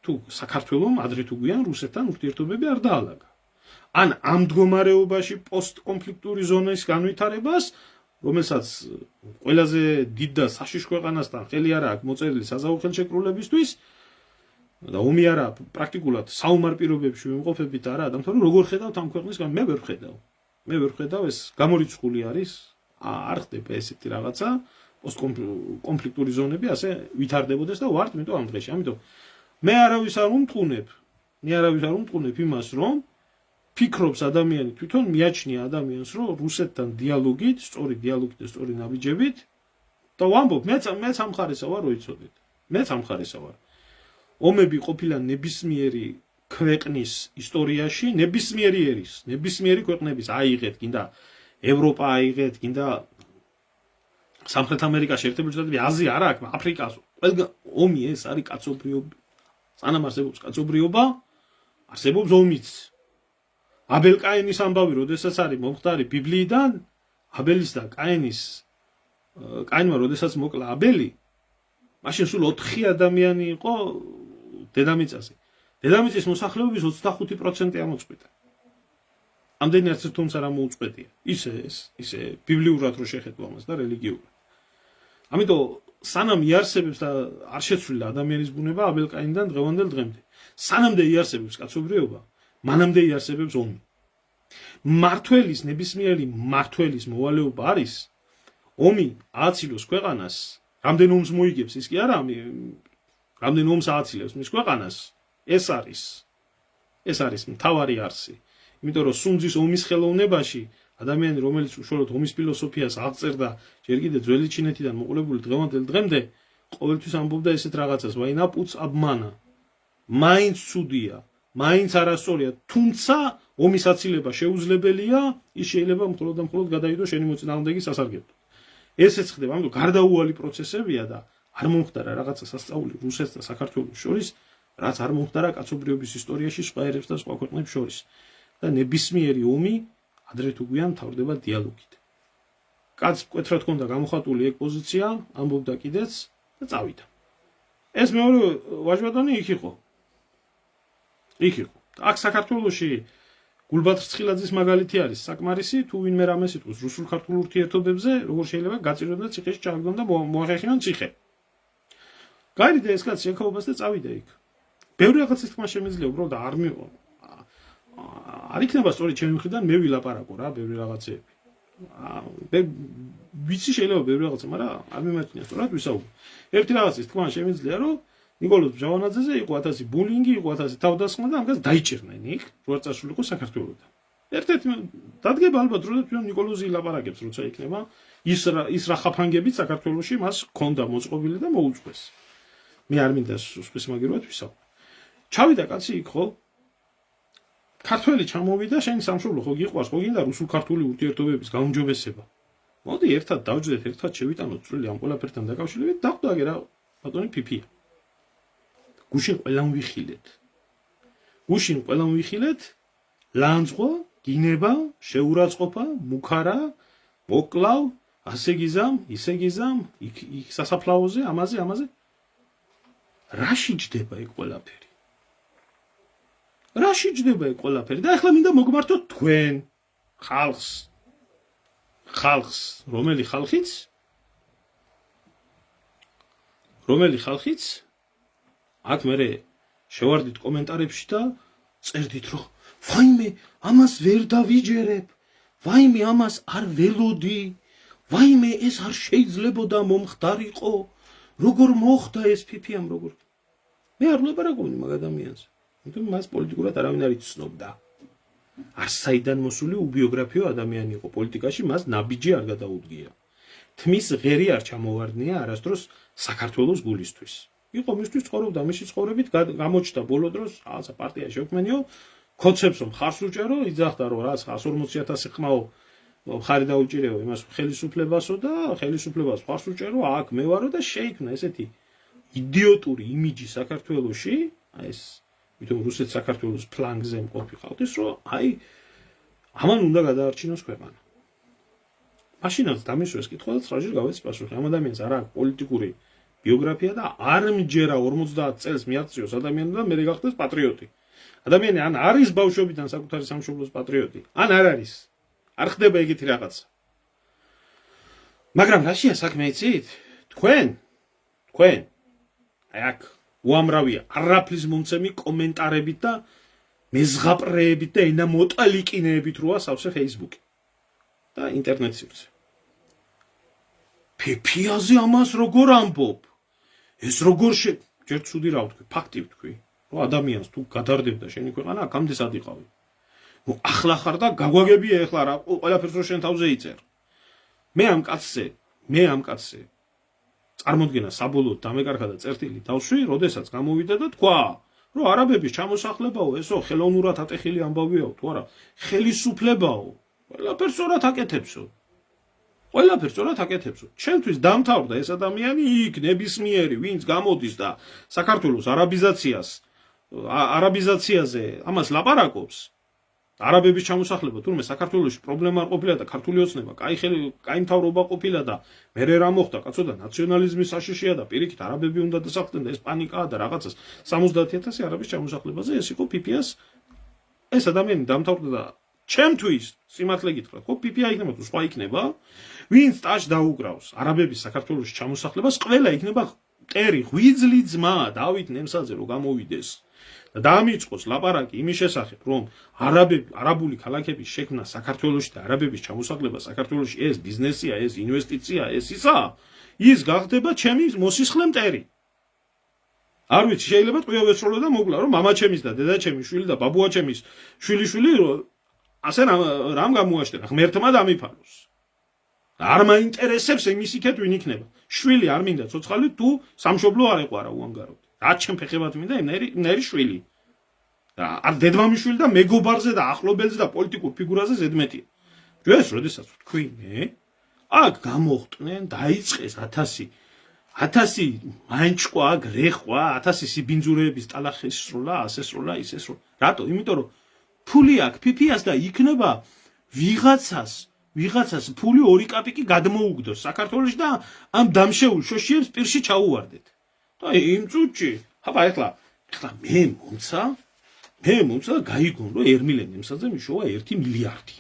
თუ საქართველოს ადრე თუ გვიან რუსეთთან ურთიერთობები არ დაალაგა. ან ამ მდგომარეობაში პოსტკონფლიქტური ზონის განვითარებას, რომელსაც ყველაზე დიდ და საშიშ ქვეყანასთან ხელი არ აქვს მოწერილი საზავო ხელშეკრულებისთვის და ომი არა პრაქტიკულად საომარ პირობებში ვიმყოფებით არა, თუმცა როგორ ხედავთ ამ ქვეყნის მე ვერ ხედავ ეს გამორიცხული არის, არ ხდება ესეთი რაღაცა პოსტკონფლიქტური ზონები ასე ვითარდებოდეს და ვართ იმიტომ ამ დღეში. ამიტომ მე არავის არ უმტყუნებ იმას, რომ ფიქრობს ადამიანი თვითონ მიაჩნია ადამიანს, რომ რუსეთთან დიალოგით, სწორი დიალოგით და სწორი ნაბიჯებით და ვამბობ, მეც ამ ხარესა ვარ, რო იცოდეთ. მეც ამ ხარესა ვარ. ომები ყოფილა ნებისმიერი ქვეყნის ისტორიაში, ნებისმიერი ქვეყნების აიღეთ, გინდა ევროპა აიღეთ, გინდა სამხრეთ ამერიკაში ერთებული შტატები, აზია არა აქვს, აფრიკას. ყველგან ომი ეს არის კაცობრიობა. სანამ არსებობს კაცობრიობა, არსებობს ომიც. აბელ კაინის ამბავი, როდესაც არის მომხდარი ბიბლიიდან, აბელის და კაინმა როდესაც მოკლა აბელი, მაშინ სულ 4 ადამიანი იყო დედამიწაზე. დედამიწის მოსახლეობის 25% ამოწყვეტა. ამდენი არც თუმცა არ მოუწყვეტია. ისე ბიბლიურად რო შეხედო ამას და რელიგიურად. ამიტომ სანამ იარსებებს და არ შეცვლილა ადამიანის ბუნება აბელ კაინიდან დღევანდელ დღემდე. სანამდე იარსებებს კაცობრიობა, მანამდე იარსებებს ომი. ნებისმიერი მმართველის მოვალეობა არის ომი ააცილოს ქვეყანას, რამდენ ომს მოიგებს ის კი არა, რამდენ ომს ააცილებს მის ქვეყანას, ეს არის მთავარი არსი. იმიტომ რომ სუნძის ომის ხელოვნებაში ადამიანი, რომელიც უშუალოდ ომის ფილოსოფიას აღწერდა, ჯერ კიდევ ძველი ჩინეთიდან მოყოლებული დღევანდელ დღემდე, ყოველთვის ამბობდა ესეთ რაღაცას, ვაინა პუც აბმანა. მაინც ცუდია, მაინც არასწორია, თუმცა ომის აცილება შეუძლებელია, ის შეიძლება მხოლოდ და მხოლოდ გადაიდოს შენი მოწინააღმდეგის სასარგებლოდ. ესეც ხდება, ამიტომ გარდაუვალი პროცესებია და არ მომხდარა რაღაცა სასწაული რუსეთს და საქართველოს შორის, რაც არ მომხდარა კაცობრიობის ისტორიაში სხვა ერებს და სხვა ქვეყნებს შორის. და ნებისმიერი ომი ადრე თუ გვიან მთავრდება დიალოგით. კაც მკვეთრად ჰქონდა გამოხატული ეგ პოზიცია, ამბობდა კიდეც და წავიდა. ეს მეორე ვაჟბატონი იქ იყო. აქ საქართველოში გულბათ ცხილაძის მაგალითი არის საკმარისი, თუ ვინმე რამე სიტყვის რუსულ-ქართულ ურთიერთობებზე, როგორ შეიძლება გაწირონ და ციხეში ჩავიდნენ და მოახერხინონ ციხე. გაიგე ეს კაცი ეკაობას და წავიდა იქ. ბევრი რაღაცის თქმა შემიძლია უბრალოდ არ იქნება სწორედ ჩემი მხრიდან მე ვილაპარაკო რა ბევრი რაღაცები. ვიცი შეიძლება ბევრი რაღაცა, მაგრამ არ მიმაჩნია სწორად ვისაუბრო. ერთი რაღაცის თქმა შემიძლია რომ ნიკოლოზ ბჟავანაძეზე იყო 1000 ბულინგი, იყო 1000 თავდასხმა და ამას დაიჭირნენ იქ, რო არ წასულიყო საქართველოსთან. ერთ-ერთი დადგება ალბათ რომ თვითონ ნიკოლოზი ილაპარაკებს, როცა იქნება ის რა ხაფანგებით საქართველოში მას ქონდა მოწყობილი და მოუწყვეს. მე არ მინდა სულ მაგერად ვისაუბრო. ჩავიდა კაცი იქ ხო? ქართველი ჩამოვიდა, შენ სამშობლო ხო გიყვარს, ხო გინდა რუსულ-ქართული ურთიერთობების გაუმჯობესება. მოდი ერთად დავჯდეთ, ერთად შევიტანოთ წვლილი ამ ყველაფერთან დაკავშირებით, დახვდაგე რა ბატონი ფიფია. გუშინ ყველამ ვიხილეთ. გუშინ ყველამ ვიხილეთ, ლანძღვა, გინება, შეურაცხყოფა, მუქარა, მოკლავ, ასე გიზამ, ისე გიზამ, იქ სასაფლაოზე, ამაზე. რაში ჯდება ეგ ყველაფერი? რაში ჯდება ეგ ყველაფერი? და ახლა მინდა მოგმართოთ თქვენ ხალხს, რომელი ხალხიც აქ მე შევარდით კომენტარებში და წერდით რომ ვაიმე ამას ვერ დავიჯერებ, ვაიმე ამას არ ველოდი, ვაიმე ეს არ შეიძლებოდა მომხდარიყო, როგორ მოხდა ეს ფიფიამ როგორ. მე არ ვლაპარაკობდი მაგ ადამიანს. იმიტომ მას პოლიტიკურად არავინ არ იცნობდა. არ საიდან მოსული უბიოგრაფიო ადამიანი იყო პოლიტიკაში, მას ნაბიჯი არ გადაუდგია. თმის ღერი არ ჩამოვარდნია არასდროს საქართველოს გულისთვის. იყო მისთვის ცხოვრობდა, მისი ცხოვრებით გამოჩნდა ბოლო დროს რაღაცა პარტია შექმნიო, ქოცებსო მხარს უჭერო, იძახდა რომ რაც 140,000 ხმაო მხარი დაუჭირეო იმას ხელისუფლებასო და ხელისუფლებას მხარს უჭერო, აქ მე ვარო და შეიქმნა ესეთი იდიოტური იმიჯი საქართველოში, აი ეს ვიდრე რუსეთ საქართველოს ფლანგზე მყოფი ხალხის, რომ აი ამან უნდა გადაარჩინოს ქვეყანა. მაშინაც დამისვეს კითხვა და 9 ჯერ გავეც პასუხი. ამ ადამიანს არ აქვს პოლიტიკური ბიოგრაფია და არ მჯერა 50 წელს მიაღწიოს ადამიანს და მე გახდეს პატრიოტი. ადამიანი ან არის ბავშვობიდან საკუთარი სამშობლოს პატრიოტი, ან არ არის. არ ხდება ეგეთი რაღაცა. მაგრამ რაშია საქმე იცით? თქვენ აი აქ უამრავია არაფრის მომცემი კომენტარებით და მეზღაპრეებით და ენა მოტალიკინეებით როა სავსე Facebook-ი და ინტერნეტ სივრცე. ფიფიაზე ამას როგორ ამბობ? ეს როგორ ჯერ ცუდი რა ვთქვი, ფაქტი ვთქვი, რომ ადამიანს თუ გადარდებდა შენი ქვეყანა, აქამდე სად იყავი. ახლა ხარ და გაგვაგებია ახლა რა ყველაფერს რო შენ თავზე იწერ. მე ამ კაცზე წარმოდგენა საბოლოოდ დამეკარგა და წერტილი დავსვი, როდესაც გამოვიდა და თქვა, რომ არაბების ჩამოსახლებაო, ესო ხელოვნურად ატეხილი ამბავიაო, თუ არა, ხელისუფლებაო, ყველაფერს სწორად აკეთებსო. ჩემთვის დამთავრდა ეს ადამიანი იქ ნებისმიერი, ვინც გამოდის და საქართველოს არაბიზაციაზე ამას ლაპარაკობს. არაბების ჩამოსახლება თურმე საქართველოში პრობლემა არ ყოფილა და ქართული ოცნება კაი მთავრობა ყოფილა და მერე რა მოხდა კაცო და ნაციონალიზმის საშიშია და პირიქით არაბები უნდა დასახლდნენ და ეს პანიკაა და რაღაცას 70,000 არაბის ჩამოსახლებაზე ეს იყო ფიფიას ეს ადამიანი დამთავრდა და ჩემთვის სიმართლე გითხრათ ხო ფიფია იქნება თუ სხვა იქნება ვინც ტაშ დაუკრავს არაბების საქართველოში ჩამოსახლებას ყველა იქნება მტერი ღვიძლი ძმა დავით ნემსაძე რო გამოვიდეს და დაამიწყოს ლაპარაკი იმის შესახებ, რომ არაბული ქალაქების შექმნა საქართველოში და არაბების ჩამოსახლება საქართველოში ეს ბიზნესია, ეს ინვესტიცია, ეს ისა, ის გახდება ჩემი მოსისხლე მტერი. არ ვიცი, შეიძლება ტყუია ვესროლო და მოგლა, რომ მამაჩემის და დედაჩემის შვილი და ბაბუაჩემის შვილიშვილი ასე რამ გამოაშტერა, ღმერთმა დამიფაროს. არ მაინტერესებს იმის იქეთ ვინ იქნება. შვილი არ მინდა ცოცხალი თუ სამშობლო არ ეყვარა უანგაროდ. რაც ჩემ ფეხებად მინდა იმნაირი შვილი. და არ დედმამიშვილი და მეგობარზე და ახლობელზე და პოლიტიკურ ფიგურაზე ზედმეტია. ეს როდესაც თქვი მე, აქ გამოხტნენ, დაიწყეს 1000 მანჭყვა, გრეხვა, 1000 სიბინძურეების ტალახის სროლა, ასე სროლა, ისე სროლა. რატო? იმიტომ რომ ფული აქვს ფიფიას და იქნება ვიღაცას ფული 2 კაპიკი გადმოუგდოს საქართველოში და ამ დამშეულ შოშიებს პირში ჩაუვარდეთ. და იმ წუთში, აბა ეხლა მე მომცა გაიგონ რომ ერმილე ნემსაძე მიშოვა 1 მილიარდი.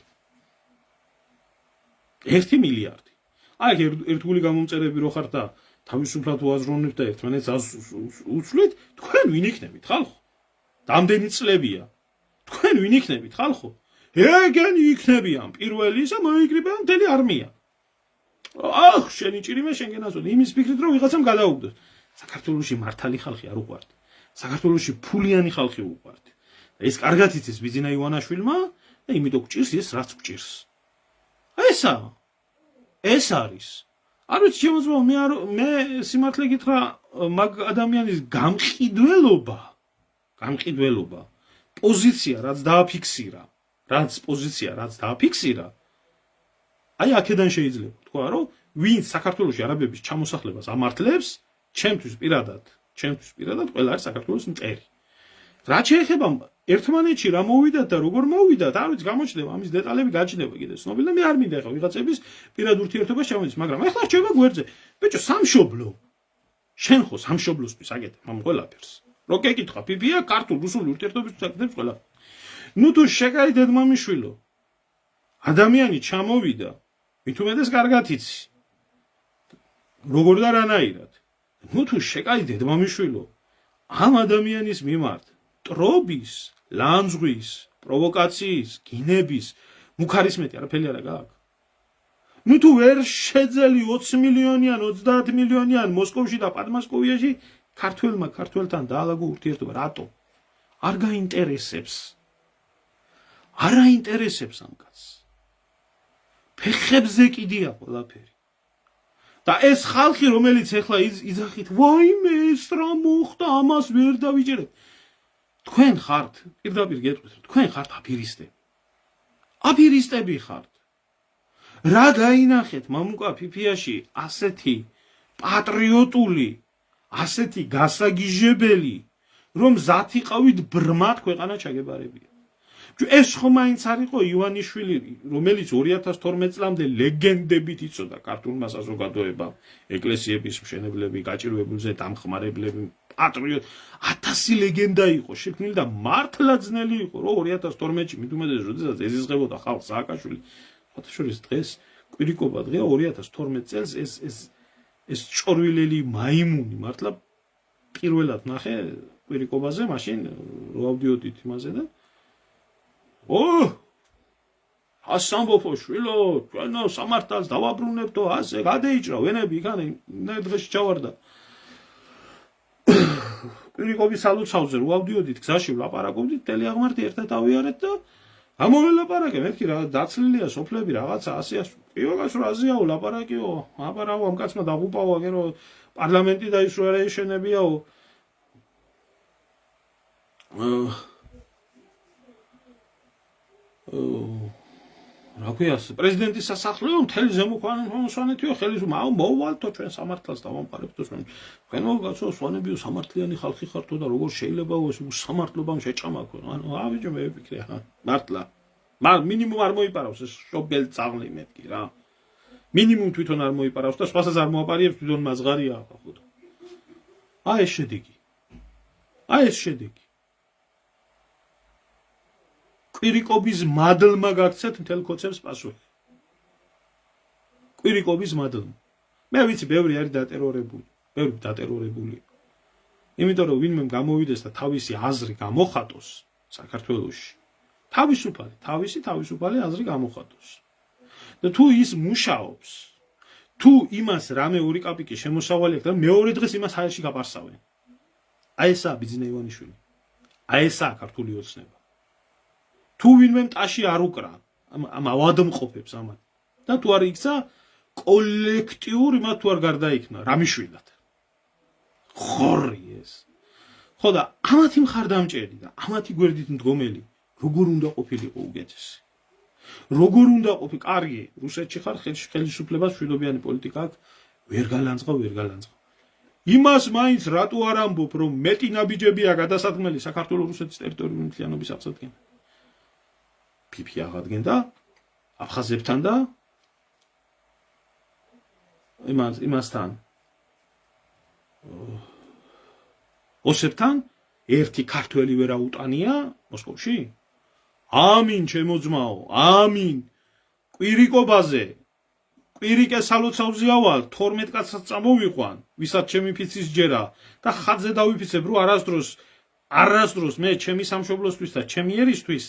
1 მილიარდი. აი ერთგული გამომწერები რო ხარ და თავისუფლად უაზროვნებთ და ერთმანეთს უცვლით, თქვენ ვინ იქნებით, ხალხო? Რამდენი წლებია? თქვენ ვინ იქნებით, ხალხო? ეგენი იქნებიან პირველი და მოიკრიბებიან მთელი არმია. შენი ჭირიმე შენგენ აზროვნე, იმის ფიქრით რომ ვიღაცამ გადაუგდოს. საქართველოში მართალი ხალხი არ უყვართ. საქართველოში ფულიანი ხალხი უყვართ. და ეს კარგად იცის ბიძინა ივანაშვილმა და იმიტომ გჭირს ეს რაც გჭირს. ეს არის. არ ვიცი შემოძმა მე სიმართლე გითხრა მაგ ადამიანის გამყიდველობა პოზიცია რაც დააფიქსირა აი აქედან შეიძლება თქვა რომ ვინც საქართველოში არაბების ჩამოსახლებას ამართლებს ჩემთვის პირადად ყველა არის საქართველოს მტერი რაც შეეხება ერთმანეთში რა მოვიდათ და როგორ მოვიდათ არ ვიცი გამოჩნდება ამის დეტალები გაჩნდება კიდე ცნობილი და მე არ მინდა ხა ვიღაცების პირად ურთიერთობას ჩამოდის მაგრამ ეხლა რჩება გვერდზე ბიჭო სამშობლო შენ ხო სამშობლოსთვის აკეთებ ამ ყველაფერს რო გეკითხა ფიფია ქართულ რუსული ურთიერთობისთვის აკეთებს ყველა ნუ თუ შეკაი დედმამიშვილო ადამიანი ჩამოვიდა მით უმეტეს კარგად იცი როგორ და რანაირად ნუ თუ შეკაი დედმამიშვილო ამ ადამიანის მიმართ ტრობის ლანძღვის პროვოკაციის გინების მუქარისმეტი არაფერი არა გაქვს ნუ თუ ვერ შეძელი 20 მილიონიან 30 მილიონიან მოსკოვში და პადმასკოვიაში ქართველთან დაალაგო ურთიერთობა რატო არ გაინტერესებს ამ კაცს ფეხებზე კიდია ყველაფერი და ეს ხალხი რომელიც ეხლა იძახით ვაიმე ეს რა მოხდა ამას ვერ დავიჭერებ თქვენ ხართ პირდაპირ გეტყვით თქვენ ხართ აფირისტები ხართ რა დაინახეთ მამუკა ფიფიაში ასეთი პატრიოტული ასეთი გასაგიჟებელი რომ ზათიყავით ბრმად ქვეყანა ჩაგებარებია ეს ხომ მაინც არ იყო ივანიშვილი რომელიც 2012 წლამდე ლეგენდებით იცოდა ქართულმა საზოგადოებამ ეკლესიების მშენებლები გაჭირვებულზე დამხმარებლები პატრიოტ 1000 ლეგენდა იყო შექმნილი და მართლა ძნელი იყო რომ 2012-ში მით უმეტეს როდესაც ეზიზღებოდა ხალხ სააკაშვილი ფოთაშორის დღეს კვირიკობა დღეა 2012 წელს ეს ჭორვილელი მაიმუნი მართლა პირველად ნახე კვირიკობაზე მაშინ რო ავდიოდით იმაზე და ასამბოფო შვილო ჩვენო სამართალს დავაბრუნებდო ასე გადაიჭრა ვენები იქან დღეში ჩავარდა კვირიკობის სალოცავზე რო ავდიოდით გზაში ვლაპარაკობდით მთელი აღმართი ერთად ავიარეთ და ამოველაპარაკე მეთქი რა დაცლილია სოფლები რაღაცა ასე პიოგას რო აზიაო ლაპარაკიო აპარავო ამ კაცმა დაღუპაო აგერო პარლამენტი და ის რო არა ეშენებიაო რა ქვია პრეზიდენტის სასახლეო მთელი ზემოქმედო ხელის მოვალთო ჩვენ სამართალს დავამყარებდო თქვენ მოგაცო სვანებიო სამართლიანი ხალხი ხართო და როგორ შეიძლება სამართლობამ შეჭამაკო ანუ ავიჯო მე ვფიქრე მართლა მინიმუმ არ მოიპარავს ეს შობელ წაღლი მეთქი რა მინიმუმ თვითონ არ მოიპარავს და სხვასაც არ მოაპარიებს თვითონ მაზღარია ხო აი ეს შედეგი კვირიკობის მადლმა გაქცეთ მთელ კოცებს პასუხი კვირიკობის მადლმა მე ვიცი ბევრი არის დატერორებული იმიტომ რომ ვინმე გამოვიდეს და თავისი აზრი გამოხატოს საქართველოში თავისუფალი აზრი გამოხატოს და თუ ის მუშაობს თუ იმას რამე ორი კაპიკი შემოსავალი აქვს და მეორე დღეს იმას ჰაერში გაპარსავენ აი ესაა ბიძინა ივანიშვილი აი ესაა ქართული ოცნება თუ ვინმე მტაში არ უკრა ამ ავადმყოფებს ამათ და თუ არ იქცა კოლექტიურ იმათ თუ არ გარდაიქნა რამიშვილად ხორი ეს ხო და ამათი მხარდამჭერი და ამათი გვერდით მდგომელი როგორ უნდა ყოფილიყო უგეთესი როგორ უნდა ყოფილიყო კარგი რუსეთში ხარ ხელისუფლებას მშვიდობიანი პოლიტიკა აქვს ვერ გალანძღავ იმას მაინც რატო არ ამბობ რომ მეტი ნაბიჯებია გადასადგმელი საქართველოს რუსეთის ტერიტორიული მთლიანობის აღსადგენად ფიფი აღადგენდა აფხაზებთან და იმასთან ოსებთან ერთი ქართველი ვერ აუტანია მოსკოვში ამინ ჩემო ძმაო ამინ კვირიკობაზე კვირიკე სალოცავზე ავალ 12 კაცსაც წამოვიყვან, ვისაც ჩემი ფიცის ჯერა და ხატზე დავიფიცებ, რომ არასდროს მე ჩემი სამშობლოსთვის და ჩემი ერისთვის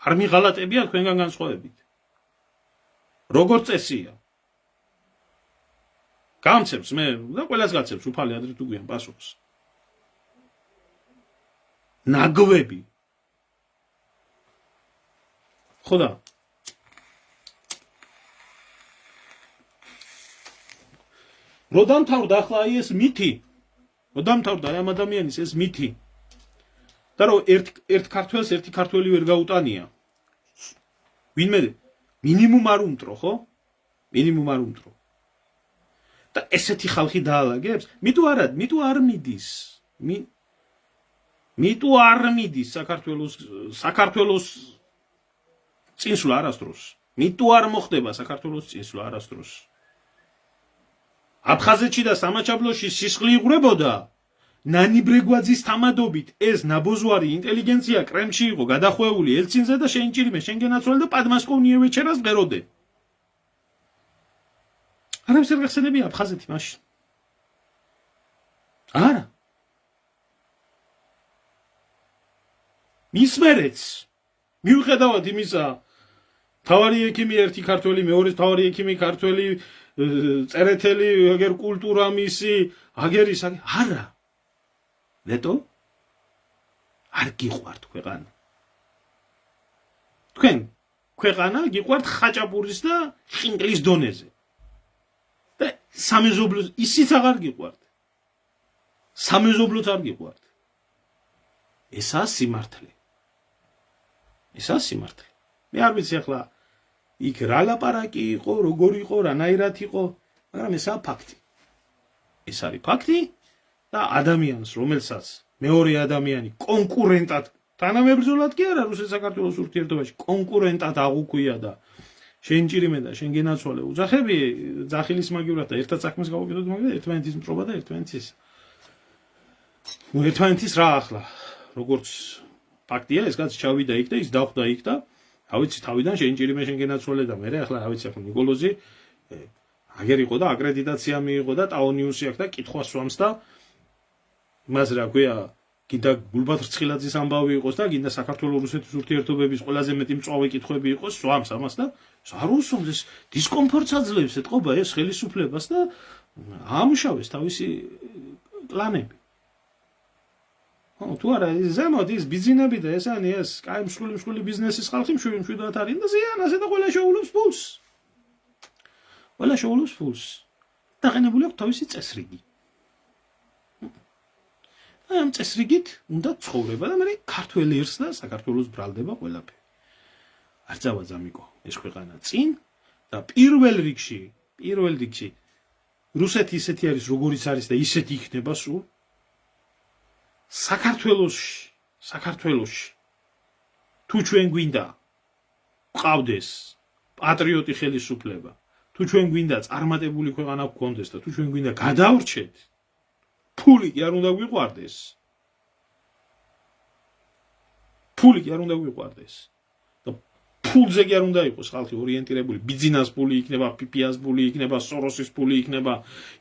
არ მიღალატებია თქვენგან განსხვავებით. როგორ წესია? გამცემს მე და ყველას გაცემს უფალი ადრე თუ გვიან პასუხს. ნაგვები. ხოდა როდამთავრდა ახლა აი ეს მითი. როდამთავრდა აი ამ ადამიანის ეს მითი. და რომ ერთ ქართველს ერთი ქართველი ვერ გაუტანია. ვინმე მინიმუმ არ უმტრო, ხო? მინიმუმ არ უმტრო. და ესეთი ხალხი დაალაგებს? მიტო არ მიდის. მიტო არ მიდის საქართველოს წინსვლა არასდროს. მიტო არ მოხდება საქართველოს წინსვლა არასდროს. აფხაზეთში და სამაჩაბლოში სისხლი იღვრებოდა. ნანი ბრეგვაძის თამადობით ეს ნაბოზვარი ინტელიგენცია კრემლში იყო გადახვეული ელცინზე და შეინჭირიმე შენგენაცვალე და პადმასკოვნიევეჩერას ღეროდე. არამს არ გახსენებია აფხაზეთი მაშინ. არა. მისმერეც მიუხედავად იმისა თავარი ექიმი ერთი ქართველი მეორე თავარი ექიმი ქართველი წერეთელი აგერ კულტურა მისი აგერის არა ნეტო არ გიყვართ ქვეყანა თქვენ ქვეყანა გიყვართ ხაჭაპურის და ხინკლის დონეზე და სამეზობლოს ისიც აღარ გიყვართ სამეზობლოც არ გიყვართ ესაა სიმართლე მე არ ვიცი ახლა იქ რა ლაპარაკი იყო, როგორ იყო, რანაირად იყო, მაგრამ ესაა ფაქტი. ეს არის ფაქტი და ადამიანს, რომელსაც მეორე ადამიანი კონკურენტად თანამებრძოლად კი არა რუსეთ-საქართველოს ურთიერთობაში, კონკურენტად აღუქვია და შეინჭირიმე და შენგენაცვალე უძახები, ძახილის მაგივრად და ერთად საქმეს გავუკეთოთ, მაგრამ ერთმანეთის მტრობა და ერთმანეთის რა ახლა, როგორც ფაქტია, ეს კაცი ჩავიდა იქ და ის დახვდა იქ და ავიცი თავიდან შეინჭირიმე შენგენაცვალე და მე ახლა ავიცი ახლა ნიკოლოზი აგერ იყო და აკრედიტაცია მიიღო და ტაონიუსი აქვს და კითხვას სვამს და მას რა ქვია გინდა გულბათრცხილაძის ამბავი იყოს და გინდა საქართველოს რუსეთის ურთიერთობების ყველაზე მეტი მწვავე კითხვები იყოს სვამს ამას და არ უსვამს ეს დისკომფორტს აძლევს ეთყობა ეს ხელისუფლებას და ამუშავეს თავისი პლანები თუ არა ზემოთ ის ბიზნესები და ესენი ეს კაი მსხვილი ბიზნესის ხალხი მშვიდად არის და ზიანაზე და ყველა შეულობს ფულს დაყენებული აქვს თავისი წესრიგი აი ამ წესრიგით უნდა ცხოვრება და მე ქართველი ერს და საქართველოს ბრალდება ყველაფერი არ წავაძამიკო ეს ქვეყანა წინ და პირველ რიგში რუსეთი ისეთი არის როგორიც არის და ისეთი იქნება სულ საქართველოში თუ ჩვენ გვინდა ყავდეს პატრიოტი ხელისუფლება თუ ჩვენ გვინდა წარმატებული ქვეყანა გქონდეს და თუ ჩვენ გვინდა გადავრჩეთ ფული კი არ უნდა გვიყვარდეს და ფულზე კი არ უნდა იყოს ხალხი ორიენტირებული ბიზნეს ფული იქნება პიპიას ფული იქნება სოროსის ფული იქნება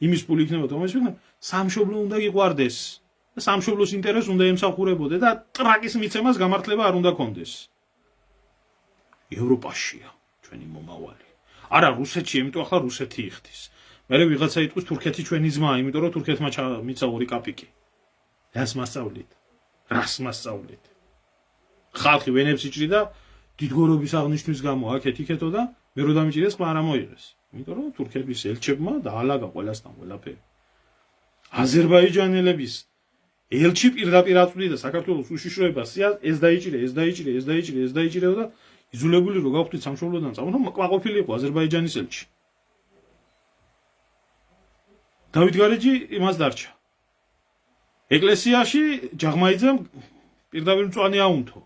იმის ფული იქნება თომას სამშობლო უნდა გიყვარდეს სამშობლოს ინტერესს უნდა ემსახურებოდე და ტრაკის მიცემას გამართლება არ უნდა კონდეს. ევროპაშია ჩვენი მომავალი. არა რუსეთში, იმიტომ ახლა რუსეთი იხდის. მე ვიღაცა იტყვის თურქეთი ჩვენი ძმაა, იმიტომ რომ თურქეთმა მიცა 2 კაპიკი. რას მასწავლეთ? ხალხი ვენებს იჭრიდა დიდგორობის აღნიშვნის გამო აქეთ იქეთო და მე რო დამიჭირეს ყმა არ მოიღეს. იმიტომ რომ თურქების ელჩებმა დაალაგა ყველასთან ყველაფერი. აზერბაიჯანელების ელჩი პირდაპირ აწვდიდა საქართველოს უშიშროებას ეს დაიჭირე და იზოლებული რო გავხდით სამშობლოდან წამო კმაყოფილი იყო აზერბაიჯანის ელჩი დავით გარეჯი იმას დარჩა ეკლესიაში ჯაღმაიძემ პირდაპირ მწვანე აუნთო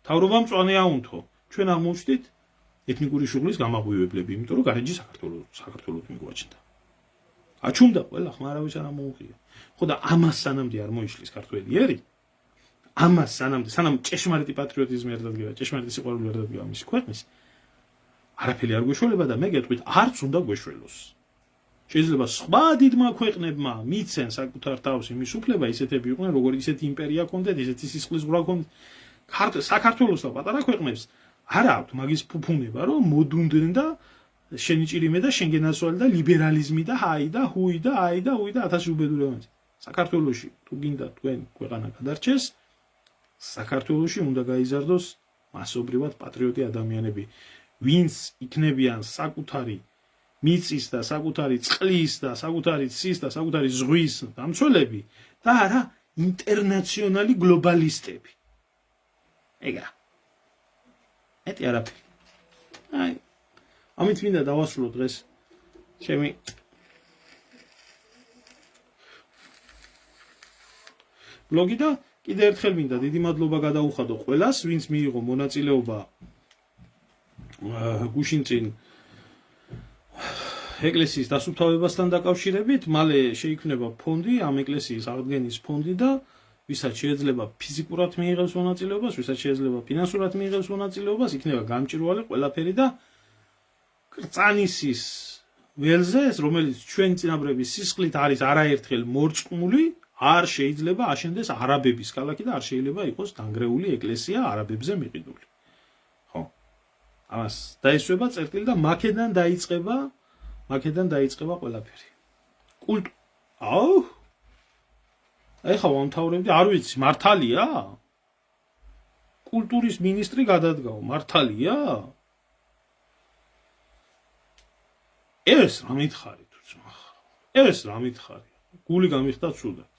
თავრობამ მწვანე აუნთო ჩვენ აღმოჩნდით ეთნიკური შუღლის გამაღვივებლები იმიტომ რომ გარეჯი საქართველოს მიგვაჩნდა აჩუმდა ყველა ხმა არავის არ ამოუღია ხო და ამას სანამდე არ მოიშლის ქართველი ერი ამას სანამ ჭეშმარიტი პატრიოტიზმი ერთად გება ჭეშმარიტი სიყვარული ერთად გება მისი ქვეყნის არაფერი არ გვეშველება და მე გეტყვით, არც უნდა გვეშველოს. შეიძლება სხვა დიდმა ქვეყნებმა მიცენ საკუთარ თავს იმის უფლება, ისეთები იყვნენ, როგორც ისეთი იმპერია ჰქონდეთ, ისეთი სისხლის ზღვრა ჰქონდეთ. საქართველოს და პატარა ქვეყნებს არ აქვს მაგის ფუფუნება, რომ მოდუნდნენ და შენიჭირიმე და შენგენასვალი და ლიბერალიზმი და ჰაი და ჰუი და აი და უი და 1000 უბედურებანი. საქართველოში თუ გინდა თქვენ ქვეყანა გადარჩეს, საქართველოში უნდა გაიზარდოს მასობრივად პატრიოტი ადამიანები, ვინც იქნებიან საკუთარი მიწის და საკუთარი წყლის და საკუთარი ცის და საკუთარი ზღვის დამცველები და არა ინტერნაციონალი გლობალისტები. ეგა. ეტი არაფერი. აი, ამით მინდა დავასრულო დღეს ჩემი ბლოგი და კიდევ ერთხელ მინდა დიდი მადლობა გადაუხადო ყველას, ვინც მიიღო მონაწილეობა გუშინ წინ ეკლესიის დასუფთავებასთან დაკავშირებით, მალე შეიქმნება ფონდი, ამ ეკლესიის აღდგენის ფონდი და ვისაც შეიძლება ფიზიკურად მიიღებს მონაწილეობას, ვისაც შეიძლება ფინანსურად მიიღებს მონაწილეობას, იქნება გამჭირვალე ყველაფერი და კრწანისის ველზე, რომელიც ჩვენი წინაპრების სისხლით არის არაერთხელ მორწყმული, არ შეიძლება აშენდეს არაბების ქალაქი და არ შეიძლება იყოს დანგრეული ეკლესია არაბებზე მიყიდული. ხო. ამას დაისვება წერტილი და მაქედან დაიწყება ყველაფერი. აუ ეხლა ვამთავრებდი, არ ვიცი, მართალია? კულტურის მინისტრი გადადგაო, მართალია? ეს რა მითხარი თუ ძმახა? ეს რა მითხარი? გული გამიხდა ცუდად.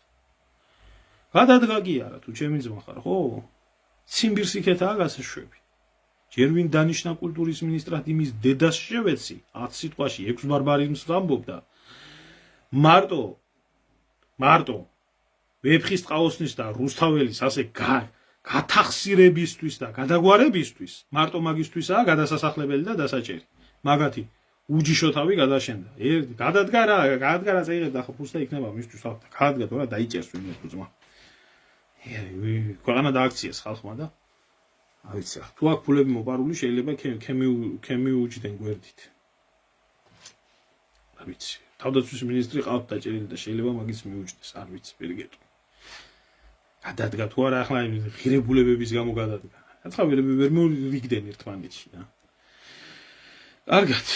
გადადგა კი არა თუ ჩემი ძმა ხარ, ხო? ციმბირს იქეთაა გასაშვები. ჯერ ვინ დანიშნა კულტურის მინისტრად იმის დედას შევეცი, 10 სიტყვაში 6 ბარბარიზმს ვამბობდა. მარტო ვეფხის ტყაოსნის და რუსთაველის ასე გათახსირებისთვის და გადაგვარებისთვის, მარტო მაგისთვისაა გადასასახლებელი და დასაჭერი. მაგათი უჯიშოთავი გადაშენდა. გადადგა რა წაიღებ და ხო ფუსტა იქნება მისთვის ხალხთა. გადადგა თორა დაიჭერს ვინმე თუ ძმა. ქვეყანა დააქციეს ხალხმა და არ ვიცი, თუ აქ ფულები მოპარული შეიძლება ქემიუჯდენ გვერდით. არ ვიცი. თავდაცვის მინისტრი ყავთ დაჭერილი და შეიძლება მაგის მიუჯდეს, არ ვიცი, ვერ გეტყვი. გადადგა თუ არა ახლა ღირებულებების გამო გადადგა. რაცა ვერ მოვიგდენ ერთმანეთში და. კარგად.